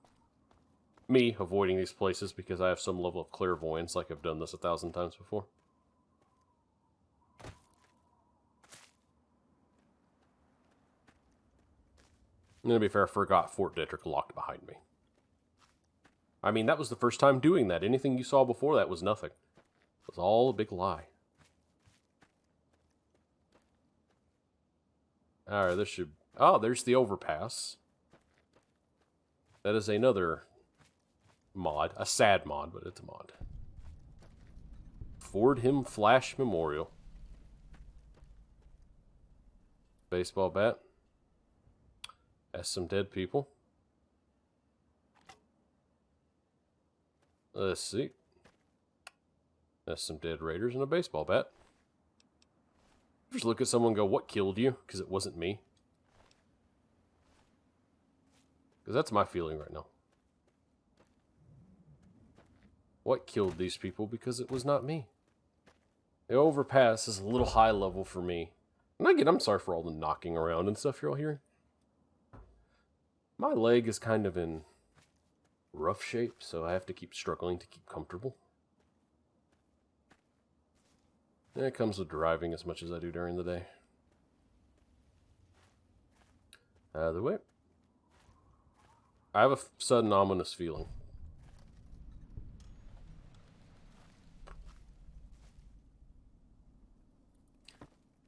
Me avoiding these places because I have some level of clairvoyance like I've done this 1,000 times before. And to be fair, I forgot Fort Detrick locked behind me. I mean, that was the first time doing that. Anything you saw before that was nothing. It was all a big lie. Alright, this should... Oh, there's the overpass. That is another mod. A sad mod, but it's a mod. Fordham Flash Memorial. Baseball bat. That's some dead people. Let's see. That's some dead raiders and a baseball bat. Just look at someone and go, what killed you? Because it wasn't me. Because that's my feeling right now. What killed these people? Because it was not me. The overpass is a little high level for me. And again, I'm sorry for all the knocking around and stuff you're all hearing. My leg is kind of in rough shape, so I have to keep struggling to keep comfortable. And it comes with driving as much as I do during the day. Either way, I have a sudden ominous feeling.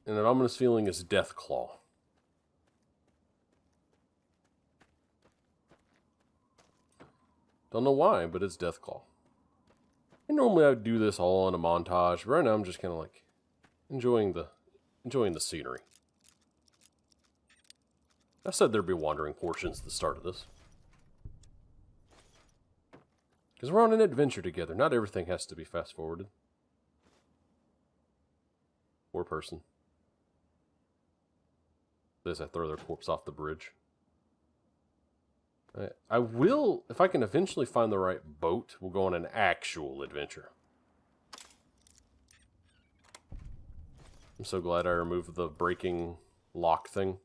And that ominous feeling is Deathclaw. Don't know why, but it's Deathclaw. And normally I would do this all in a montage, but right now I'm just kind of like enjoying the scenery. I said there'd be wandering portions at the start of this. Because we're on an adventure together. Not everything has to be fast-forwarded. Poor person. As I throw their corpse off the bridge. I will, if I can eventually find the right boat, we'll go on an actual adventure. I'm so glad I removed the breaking lock thing.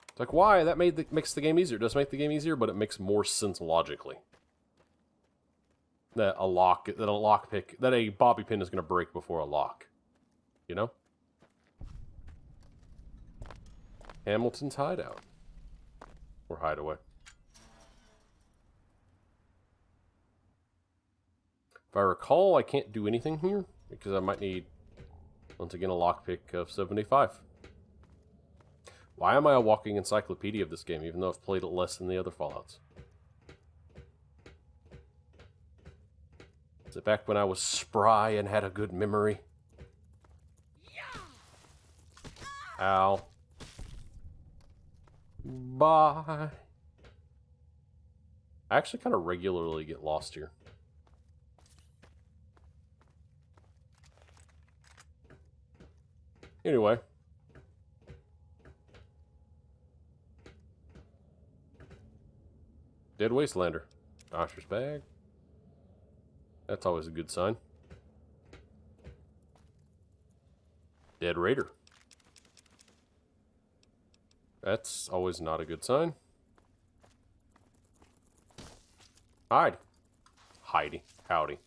It's like, why? That makes the game easier. It does make the game easier, but it makes more sense logically. That a bobby pin is going to break before a lock. You know? Hamilton's hideout. Or hideaway. If I recall, I can't do anything here, because I might need, once again, a lockpick of 75. Why am I a walking encyclopedia of this game, even though I've played it less than the other Fallouts? Is it back when I was spry and had a good memory? Ow. Bye. I actually kind of regularly get lost here. Anyway. Dead Wastelander. Doctor's bag. That's always a good sign. Dead Raider. That's always not a good sign. Hide. Heidi. Howdy.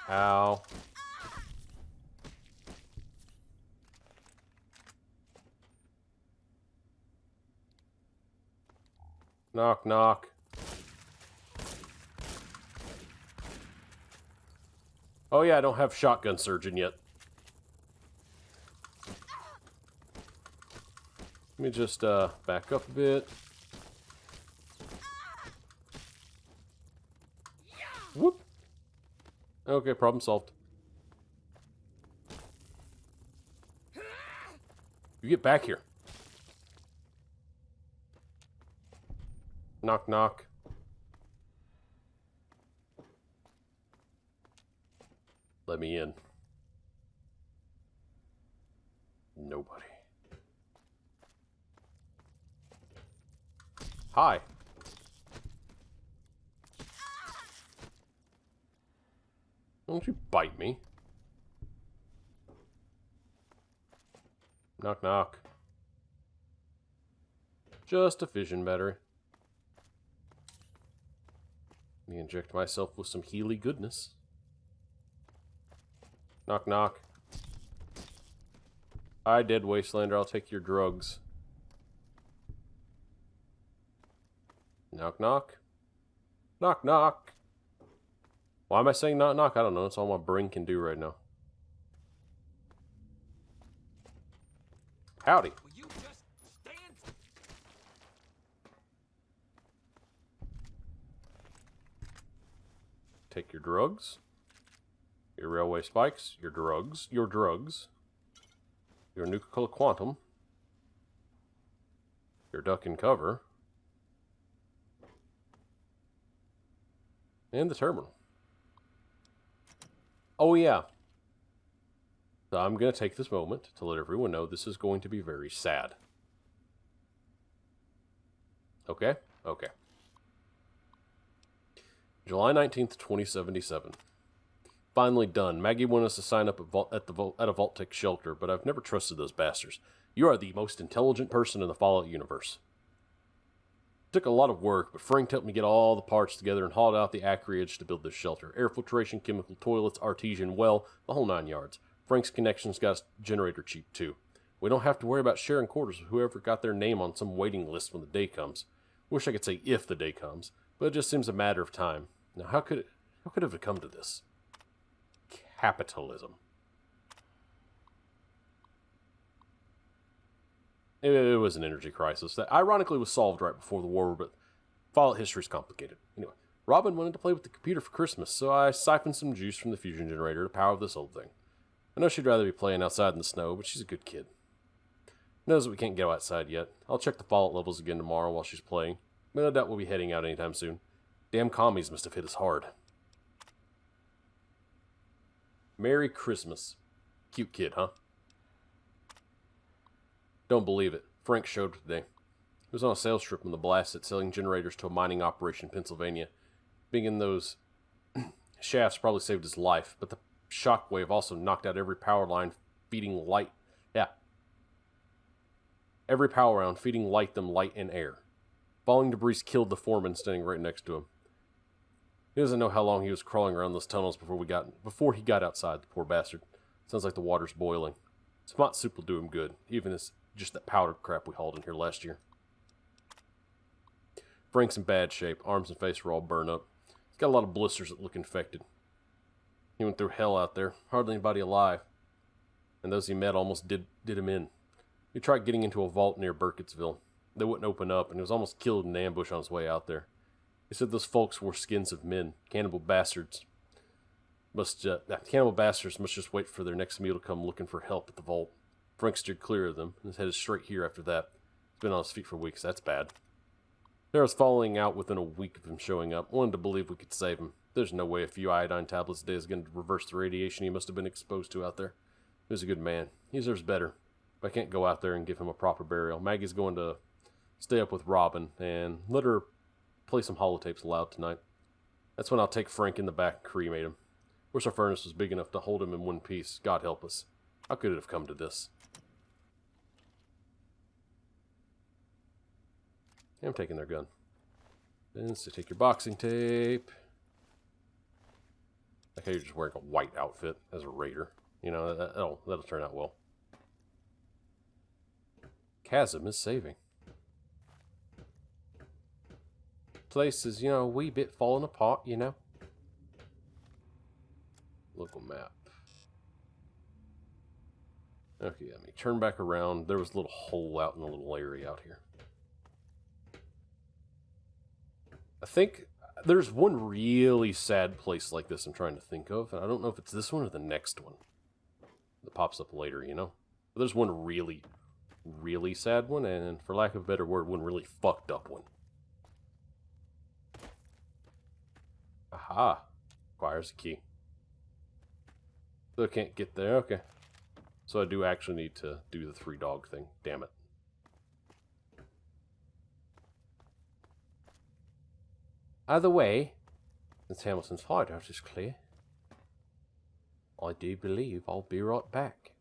Ow. Knock, knock. Oh yeah, I don't have Shotgun Surgeon yet. Let me just back up a bit. Whoop. Okay, problem solved. You get back here. Knock, knock. Let me in. Nobody. Hi. Don't you bite me. Knock, knock. Just a fission battery. Let me inject myself with some Healy goodness. Knock, knock. Hi, Dead Wastelander. I'll take your drugs. Knock, knock. Knock, knock. Why am I saying knock, knock? I don't know. That's all my brain can do right now. Howdy. Will you just stand? Take your drugs. Your railway spikes. Your drugs. Your drugs. Your nuclear quantum. Your duck and cover. And the terminal. Oh, yeah. So I'm going to take this moment to let everyone know this is going to be very sad. Okay? Okay. July 19th, 2077. Finally done. Maggie wanted us to sign up at a Vault-Tec shelter, but I've never trusted those bastards. You are the most intelligent person in the Fallout universe. It took a lot of work, but Frank helped me get all the parts together and hauled out the acreage to build this shelter. Air filtration, chemical toilets, artesian well, the whole 9 yards. Frank's connections got us generator cheap, too. We don't have to worry about sharing quarters with whoever got their name on some waiting list when the day comes. Wish I could say if the day comes, but it just seems a matter of time. Now, how could it have come to this? Capitalism. It was an energy crisis that ironically was solved right before the war, but Fallout history is complicated. Anyway, Robin wanted to play with the computer for Christmas, so I siphoned some juice from the fusion generator to power this old thing. I know she'd rather be playing outside in the snow, but she's a good kid. Knows that we can't go outside yet. I'll check the Fallout levels again tomorrow while she's playing, but I doubt we'll be heading out anytime soon. Damn commies must have hit us hard. Merry Christmas. Cute kid, huh? Don't believe it. Frank showed today. He was on a sales trip on the Blasted selling generators to a mining operation in Pennsylvania. Being in those shafts probably saved his life, but the shockwave also knocked out every power line feeding light. Yeah. Every power line feeding light and air. Falling debris killed the foreman standing right next to him. He doesn't know how long he was crawling around those tunnels before he got outside, the poor bastard. Sounds like the water's boiling. Spot soup will do him good, even as just that powder crap we hauled in here last year. Frank's in bad shape. Arms and face are all burned up. He's got a lot of blisters that look infected. He went through hell out there. Hardly anybody alive. And those he met almost did him in. He tried getting into a vault near Burkittsville. They wouldn't open up, and he was almost killed in an ambush on his way out there. He said those folks wore skins of men. Cannibal bastards must just wait for their next meal to come looking for help at the vault. Frank steered clear of them, and headed straight here after that. He's been on his feet for weeks. That's bad. Sarah's falling out within a week of him showing up. Wanted to believe we could save him. There's no way a few iodine tablets a day is going to reverse the radiation he must have been exposed to out there. He was a good man. He deserves better. But I can't go out there and give him a proper burial. Maggie's going to stay up with Robin and let her play some holotapes loud tonight. That's when I'll take Frank in the back and cremate him. Wish our furnace was big enough to hold him in one piece. God help us. How could it have come to this? I'm taking their gun. Then so take your boxing tape. Like how you're just wearing a white outfit as a raider. You know, that'll turn out well. Chasm is saving. Place is, a wee bit falling apart, Local map. Okay, let me turn back around. There was a little hole out in the little area out here. I think there's one really sad place like this I'm trying to think of, and I don't know if it's this one or the next one that pops up later, But there's one really, really sad one, and for lack of a better word, one really fucked up one. Aha. Requires a key. So I can't get there. Okay. So I do actually need to do the 3-dog thing. Damn it. Either way, since Hamilton's hideout is clear, I do believe I'll be right back.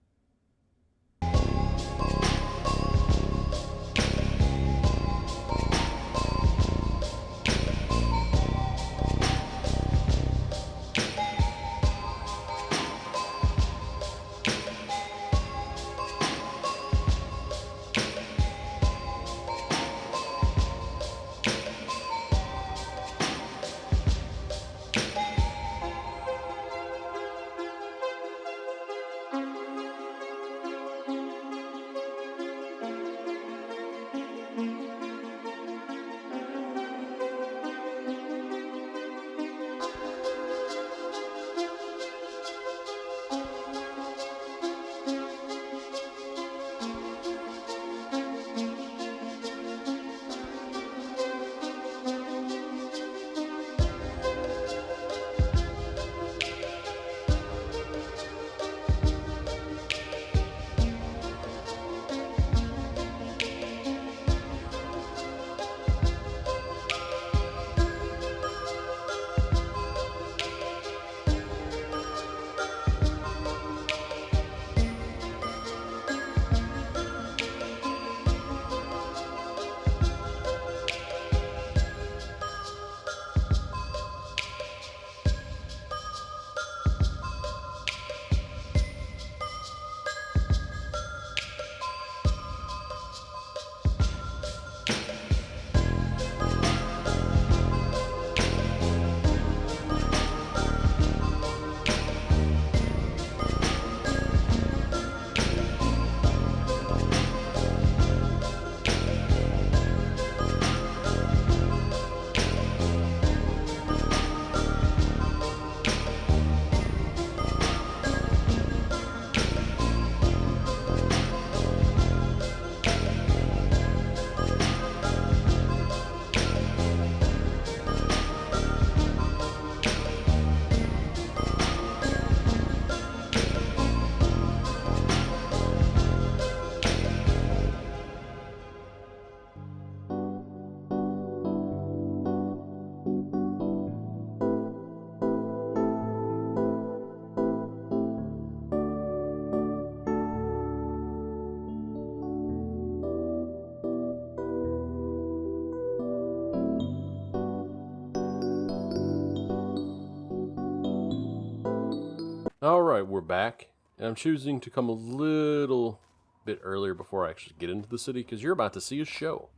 Alright, we're back. And I'm choosing to come a little bit earlier before I actually get into the city, because you're about to see a show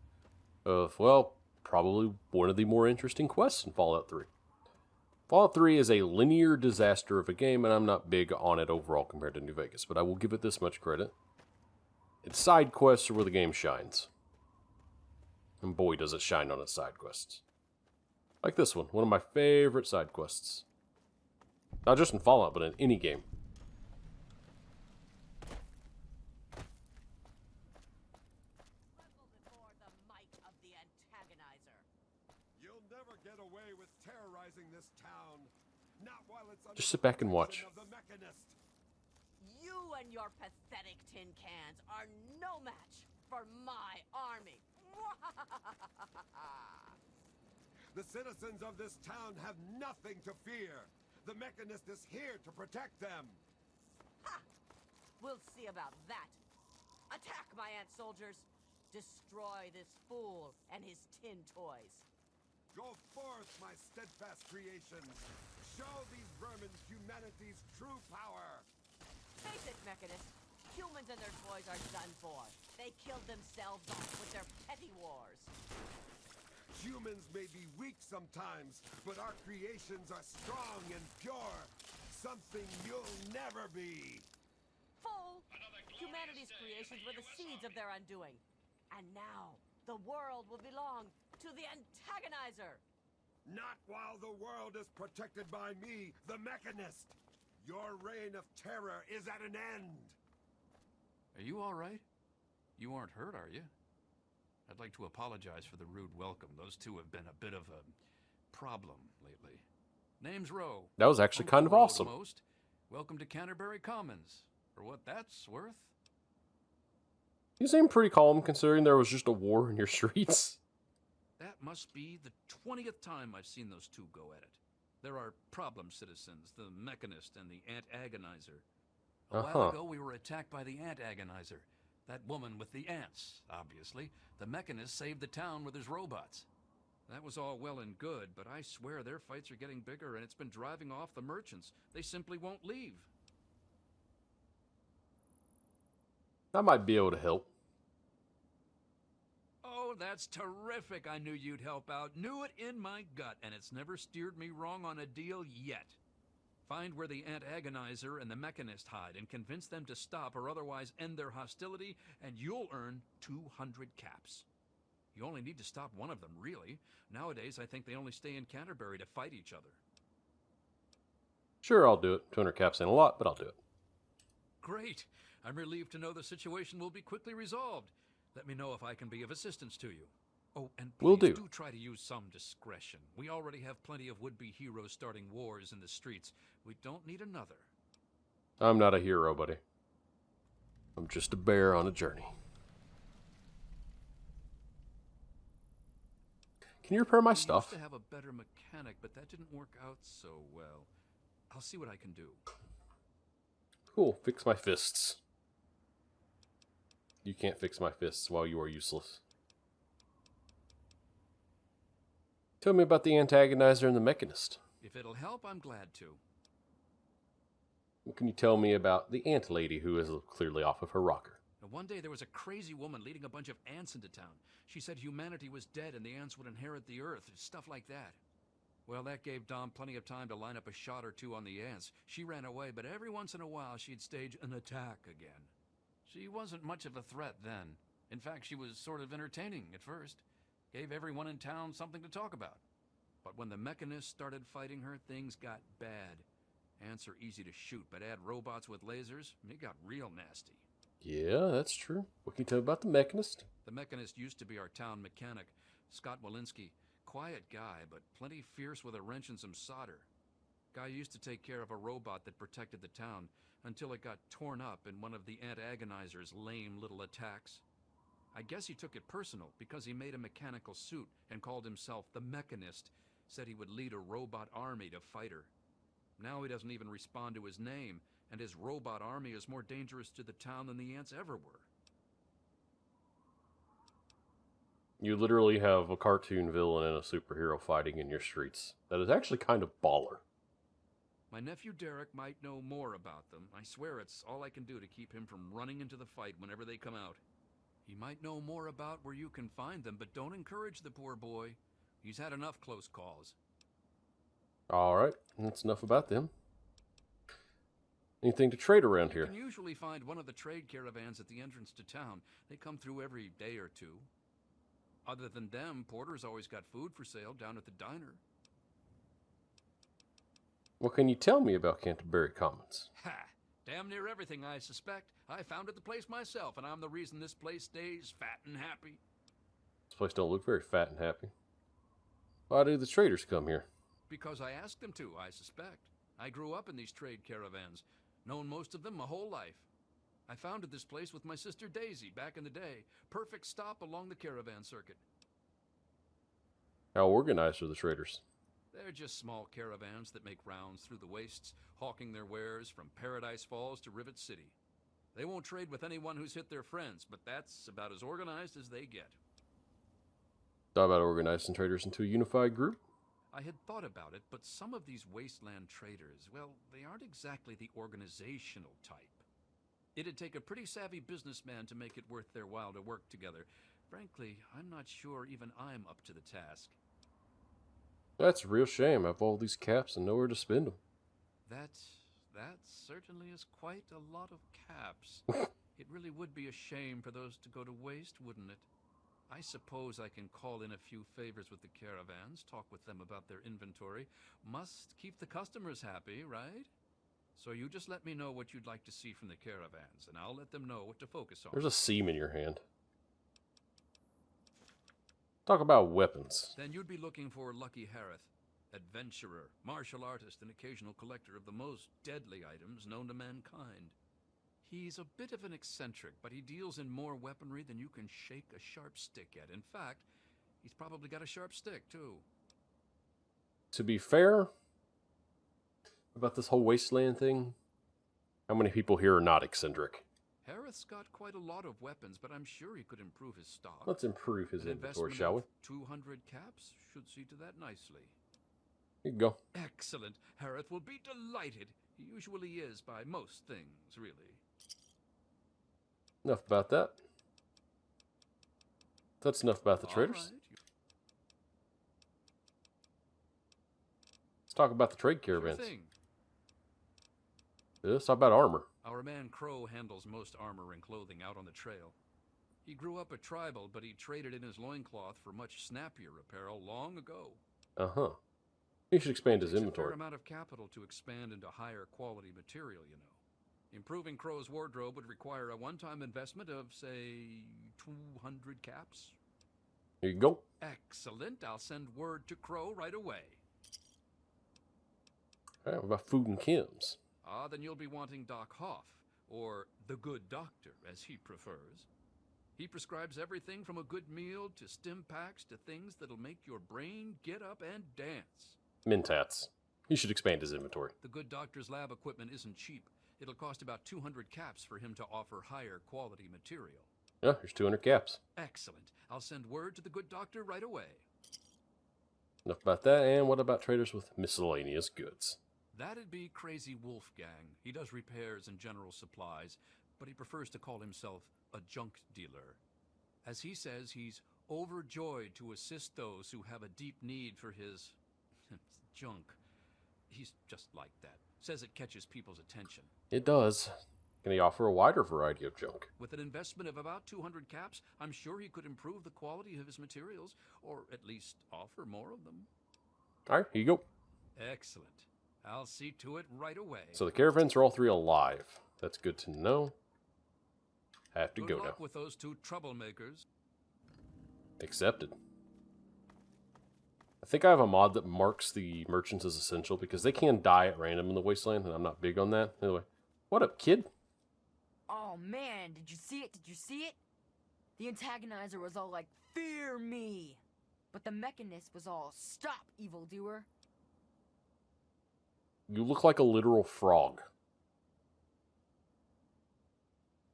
of, well, probably one of the more interesting quests in Fallout 3. Fallout 3 is a linear disaster of a game, and I'm not big on it overall compared to New Vegas, but I will give it this much credit. Its side quests are where the game shines. And boy, does it shine on its side quests. Like this one of my favorite side quests. Not just in Fallout, but in any game. You'll never get away with terrorizing this town. Not while it's under Just sit back and watch. of the Mechanist. You and your pathetic tin cans are no match for my army. The citizens of this town have nothing to fear. The Mechanist is here to protect them. Ha! We'll see about that. Attack, my ant soldiers. Destroy this fool and his tin toys. Go forth, my steadfast creations. Show these vermin humanity's true power. Face it, Mechanist. Humans and their toys are done for. They killed themselves off with their petty wars. Humans may be weak sometimes, but our creations are strong and pure. Something you'll never be. Fool! Humanity's creations were the seeds of their undoing. And now, the world will belong to the antagonizer. Not while the world is protected by me, the Mechanist. Your reign of terror is at an end. Are you all right? You aren't hurt, are you? I'd like to apologize for the rude welcome. Those two have been a bit of a problem lately. Name's Rowe. That was actually kind of awesome. Most. Welcome to Canterbury Commons. For what that's worth. You seem pretty calm considering there was just a war in your streets. That must be the 20th time I've seen those two go at it. There are problem citizens, the Mechanist and the Ant Agonizer. A while ago we were attacked by the Ant Agonizer. That woman with the ants, obviously. The Mechanist saved the town with his robots. That was all well and good, but I swear their fights are getting bigger and it's been driving off the merchants. They simply won't leave. I might be able to help. Oh, that's terrific. I knew you'd help out. Knew it in my gut, and it's never steered me wrong on a deal yet. Find where the Ant Agonizer and the Mechanist hide and convince them to stop or otherwise end their hostility, and you'll earn 200 caps. You only need to stop one of them, really. Nowadays, I think they only stay in Canterbury to fight each other. Sure, I'll do it. 200 caps ain't a lot, but I'll do it. Great. I'm relieved to know the situation will be quickly resolved. Let me know if I can be of assistance to you. Oh, and please Will do. do try to use some discretion. We already have plenty of would-be heroes starting wars in the streets. We don't need another. I'm not a hero, buddy. I'm just a bear on a journey. Can you repair my stuff? I used to have a better mechanic, but that didn't work out so well. I'll see what I can do. Cool, fix my fists. You can't fix my fists while you are useless. Tell me about the Antagonizer and the Mechanist. If it'll help, I'm glad to. What can you tell me about the ant lady who is clearly off of her rocker? Now, one day there was a crazy woman leading a bunch of ants into town. She said humanity was dead and the ants would inherit the earth, stuff like that. Well, that gave Dom plenty of time to line up a shot or two on the ants. She ran away, but every once in a while she'd stage an attack again. She wasn't much of a threat then. In fact, she was sort of entertaining at first. Gave everyone in town something to talk about. But when the Mechanists started fighting her, things got bad. Ants are easy to shoot, but add robots with lasers, it got real nasty. Yeah, that's true. What can you tell me about the Mechanist? The Mechanist used to be our town mechanic, Scott Walensky. Quiet guy, but plenty fierce with a wrench and some solder. Guy used to take care of a robot that protected the town until it got torn up in one of the Ant Agonizer's lame little attacks. I guess he took it personal because he made a mechanical suit and called himself the Mechanist, said he would lead a robot army to fight her. Now he doesn't even respond to his name, and his robot army is more dangerous to the town than the ants ever were. You literally have a cartoon villain and a superhero fighting in your streets. That is actually kind of baller. My nephew Derek might know more about them. I swear it's all I can do to keep him from running into the fight whenever they come out. He might know more about where you can find them, but don't encourage the poor boy. He's had enough close calls. Alright, that's enough about them. Anything to trade around You here? can usually find one of the trade caravans at the entrance to town. They come through every day or two. Other than them, Porter's always got food for sale down at the diner. What can you tell me about Canterbury Commons? Ha! Damn near everything, I suspect. I founded the place myself, and I'm the reason this place stays fat and happy. This place don't look very fat and happy. Why do the traders come here? Because I asked them to, I suspect. I grew up in these trade caravans, known most of them my whole life. I founded this place with my sister Daisy back in the day. Perfect stop along the caravan circuit. How organized are the traders? They're just small caravans that make rounds through the wastes, hawking their wares from Paradise Falls to Rivet City. They won't trade with anyone who's hit their friends, but that's about as organized as they get. Thought about organizing traders into a unified group? I had thought about it, but some of these wasteland traders, well, they aren't exactly the organizational type. It'd take a pretty savvy businessman to make it worth their while to work together. Frankly, I'm not sure even I'm up to the task. That's a real shame. I have all these caps and nowhere to spend them. That certainly is quite a lot of caps. It really would be a shame for those to go to waste, wouldn't it? I suppose I can call in a few favors with the caravans, talk with them about their inventory. Must keep the customers happy, right? So you just let me know what you'd like to see from the caravans, and I'll let them know what to focus on. There's a seam in your hand. Talk about weapons. Then you'd be looking for Lucky Harith, adventurer, martial artist, and occasional collector of the most deadly items known to mankind. He's a bit of an eccentric, but he deals in more weaponry than you can shake a sharp stick at. In fact, he's probably got a sharp stick, too. To be fair about this whole wasteland thing, how many people here are not eccentric? Harith's got quite a lot of weapons, but I'm sure he could improve his stock. Let's improve his An inventory, investment shall we? of 200 caps should see to that nicely. Here you go. Excellent. Harith will be delighted. He usually is by most things, really. Enough about that. That's enough about the traders. All right. Let's talk about the trade Sure caravans. thing. Let's talk about armor. Our man Crow handles most armor and clothing out on the trail. He grew up a tribal, but he traded in his loincloth for much snappier apparel long ago. Uh-huh. He should expand his Takes a fair inventory. amount of capital to expand into higher quality material, you know. Improving Crow's wardrobe would require a one-time investment of, say, 200 caps. Here you go. Excellent. I'll send word to Crow right away. All right, what about food and chems? Ah, then you'll be wanting Doc Hoff, or the Good Doctor, as he prefers. He prescribes everything from a good meal to stim packs to things that'll make your brain get up and dance. Mentats. He should expand his inventory. The Good Doctor's lab equipment isn't cheap. It'll cost about 200 caps for him to offer higher quality material. Yeah, here's 200 caps. Excellent. I'll send word to the Good Doctor right away. Enough about that, and what about traders with miscellaneous goods? That'd be Crazy Wolfgang. He does repairs and general supplies, but he prefers to call himself a junk dealer. As he says, he's overjoyed to assist those who have a deep need for his junk. He's just like that. Says it catches people's attention. It does. Can he offer a wider variety of junk? With an investment of about 200 caps, I'm sure he could improve the quality of his materials, or at least offer more of them. All right, here you go. Excellent. I'll see to it right away. So the caravans are all three alive. That's good to know. I have to Good go luck now. with those two troublemakers. Accepted. I think I have a mod that marks the merchants as essential because they can die at random in the wasteland, and I'm not big on that. Anyway, what up, kid? Oh man, did you see it? Did you see it? The antagonizer was all like, "Fear me!" But the mechanist was all, "Stop, evildoer!" You look like a literal frog.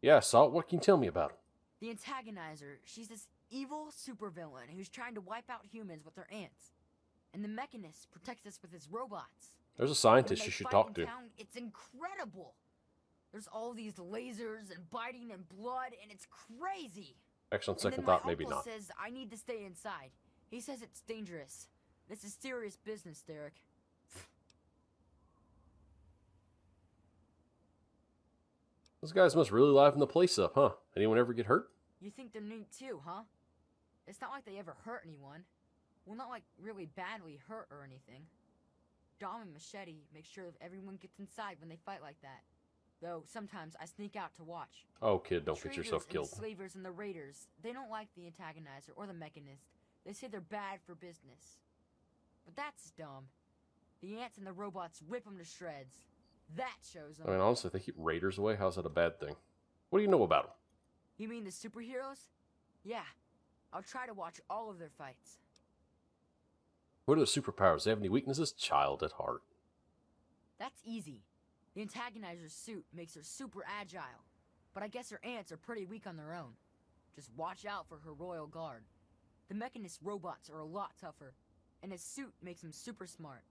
Yeah, I saw it. What can you tell me about him? The antagonizer, she's this evil supervillain who's trying to wipe out humans with her ants. And the mechanist protects us with his robots. There's a When scientist they you should fight talk in to. town, it's incredible. There's all these lasers and biting and blood, and it's crazy. Actually, on And second then my thought, maybe uncle not. says I need to stay inside. He says it's dangerous. This is serious business, Derek. Those guys must really liven the place up, huh? Anyone ever get hurt? You think they're neat too, huh? It's not like they ever hurt anyone. Well, not like really badly hurt or anything. Dom and Machete make sure that everyone gets inside when they fight like that. Though sometimes I sneak out to watch. Oh, kid, don't get yourself killed. The slavers and the raiders, they don't like the antagonizer or the mechanist. They say they're bad for business. But that's dumb. The ants and the robots rip them to shreds. That shows them. I mean, honestly, if they keep raiders away, how's that a bad thing? What do you know about them? You mean the superheroes? Yeah. I'll try to watch all of their fights. What are their superpowers? They have any weaknesses? Child at heart. That's easy. The antagonizer's suit makes her super agile. But I guess her ants are pretty weak on their own. Just watch out for her royal guard. The mechanist robots are a lot tougher. And his suit makes him super smart.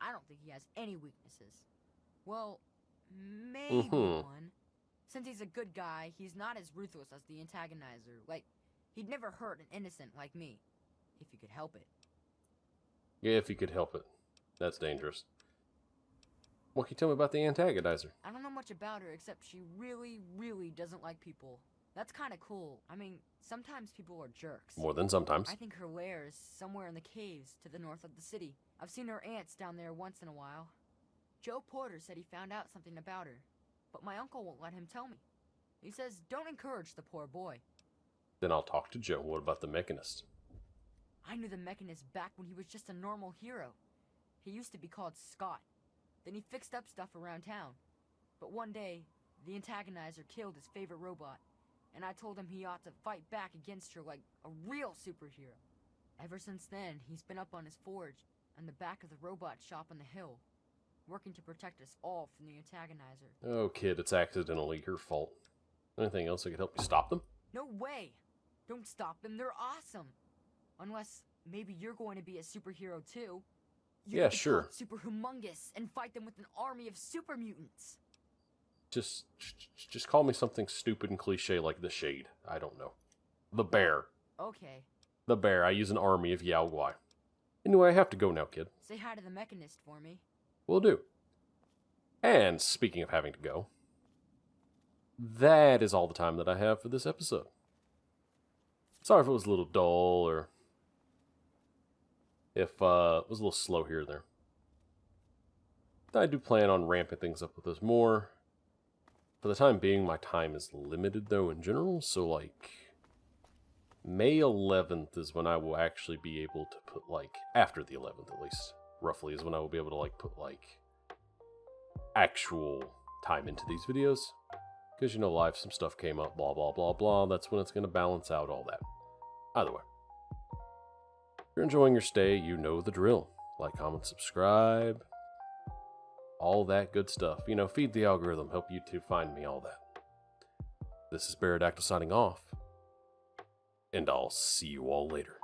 I don't think he has any weaknesses. Well, maybe one. Since he's a good guy, he's not as ruthless as the antagonizer. Like, he'd never hurt an innocent like me. If he could help it. Yeah, if you could help it. That's dangerous. What can you tell me about the antagonizer? I don't know much about her except she really, really doesn't like people. That's kind of cool. I mean, sometimes people are jerks. More than sometimes. I think her lair is somewhere in the caves to the north of the city. I've seen her ants down there once in a while. Joe Porter said he found out something about her, but my uncle won't let him tell me. He says, don't encourage the poor boy. Then I'll talk to Joe. What about the mechanist? I knew the mechanist back when he was just a normal hero. He used to be called Scott. Then he fixed up stuff around town. But one day, the antagonizer killed his favorite robot, and I told him he ought to fight back against her like a real superhero. Ever since then, he's been up on his forge and the back of the robot shop on the hill, working to protect us all from the antagonizer. Oh, kid, it's accidentally your fault. Anything else that could help you stop them? No way! Don't stop them, they're awesome! Unless maybe you're going to be a superhero too. You Yeah, could sure. become super humongous and fight them with an army of super mutants. Just call me something stupid and cliche like the Shade. I don't know. The Bear. Okay. The Bear. I use an army of Yao Guai. Anyway, I have to go now, kid. Say hi to the mechanist for me. Will do. And speaking of having to go, that is all the time that I have for this episode. Sorry if it was a little dull or if it was a little slow here or there. I do plan on ramping things up with this more. For the time being, my time is limited, though, in general. So, like, May 11th is when I will actually be able to put, like, after the 11th, at least, roughly, is when I will be able to, like, put, like, actual time into these videos. Because, you know, live, some stuff came up, blah, blah, blah, blah. That's when it's going to balance out all that. Either way. If you're enjoying your stay, you know the drill. Like, comment, subscribe. All that good stuff. You know, feed the algorithm, help YouTube find me, all that. This is Bearadactyl signing off. And I'll see you all later.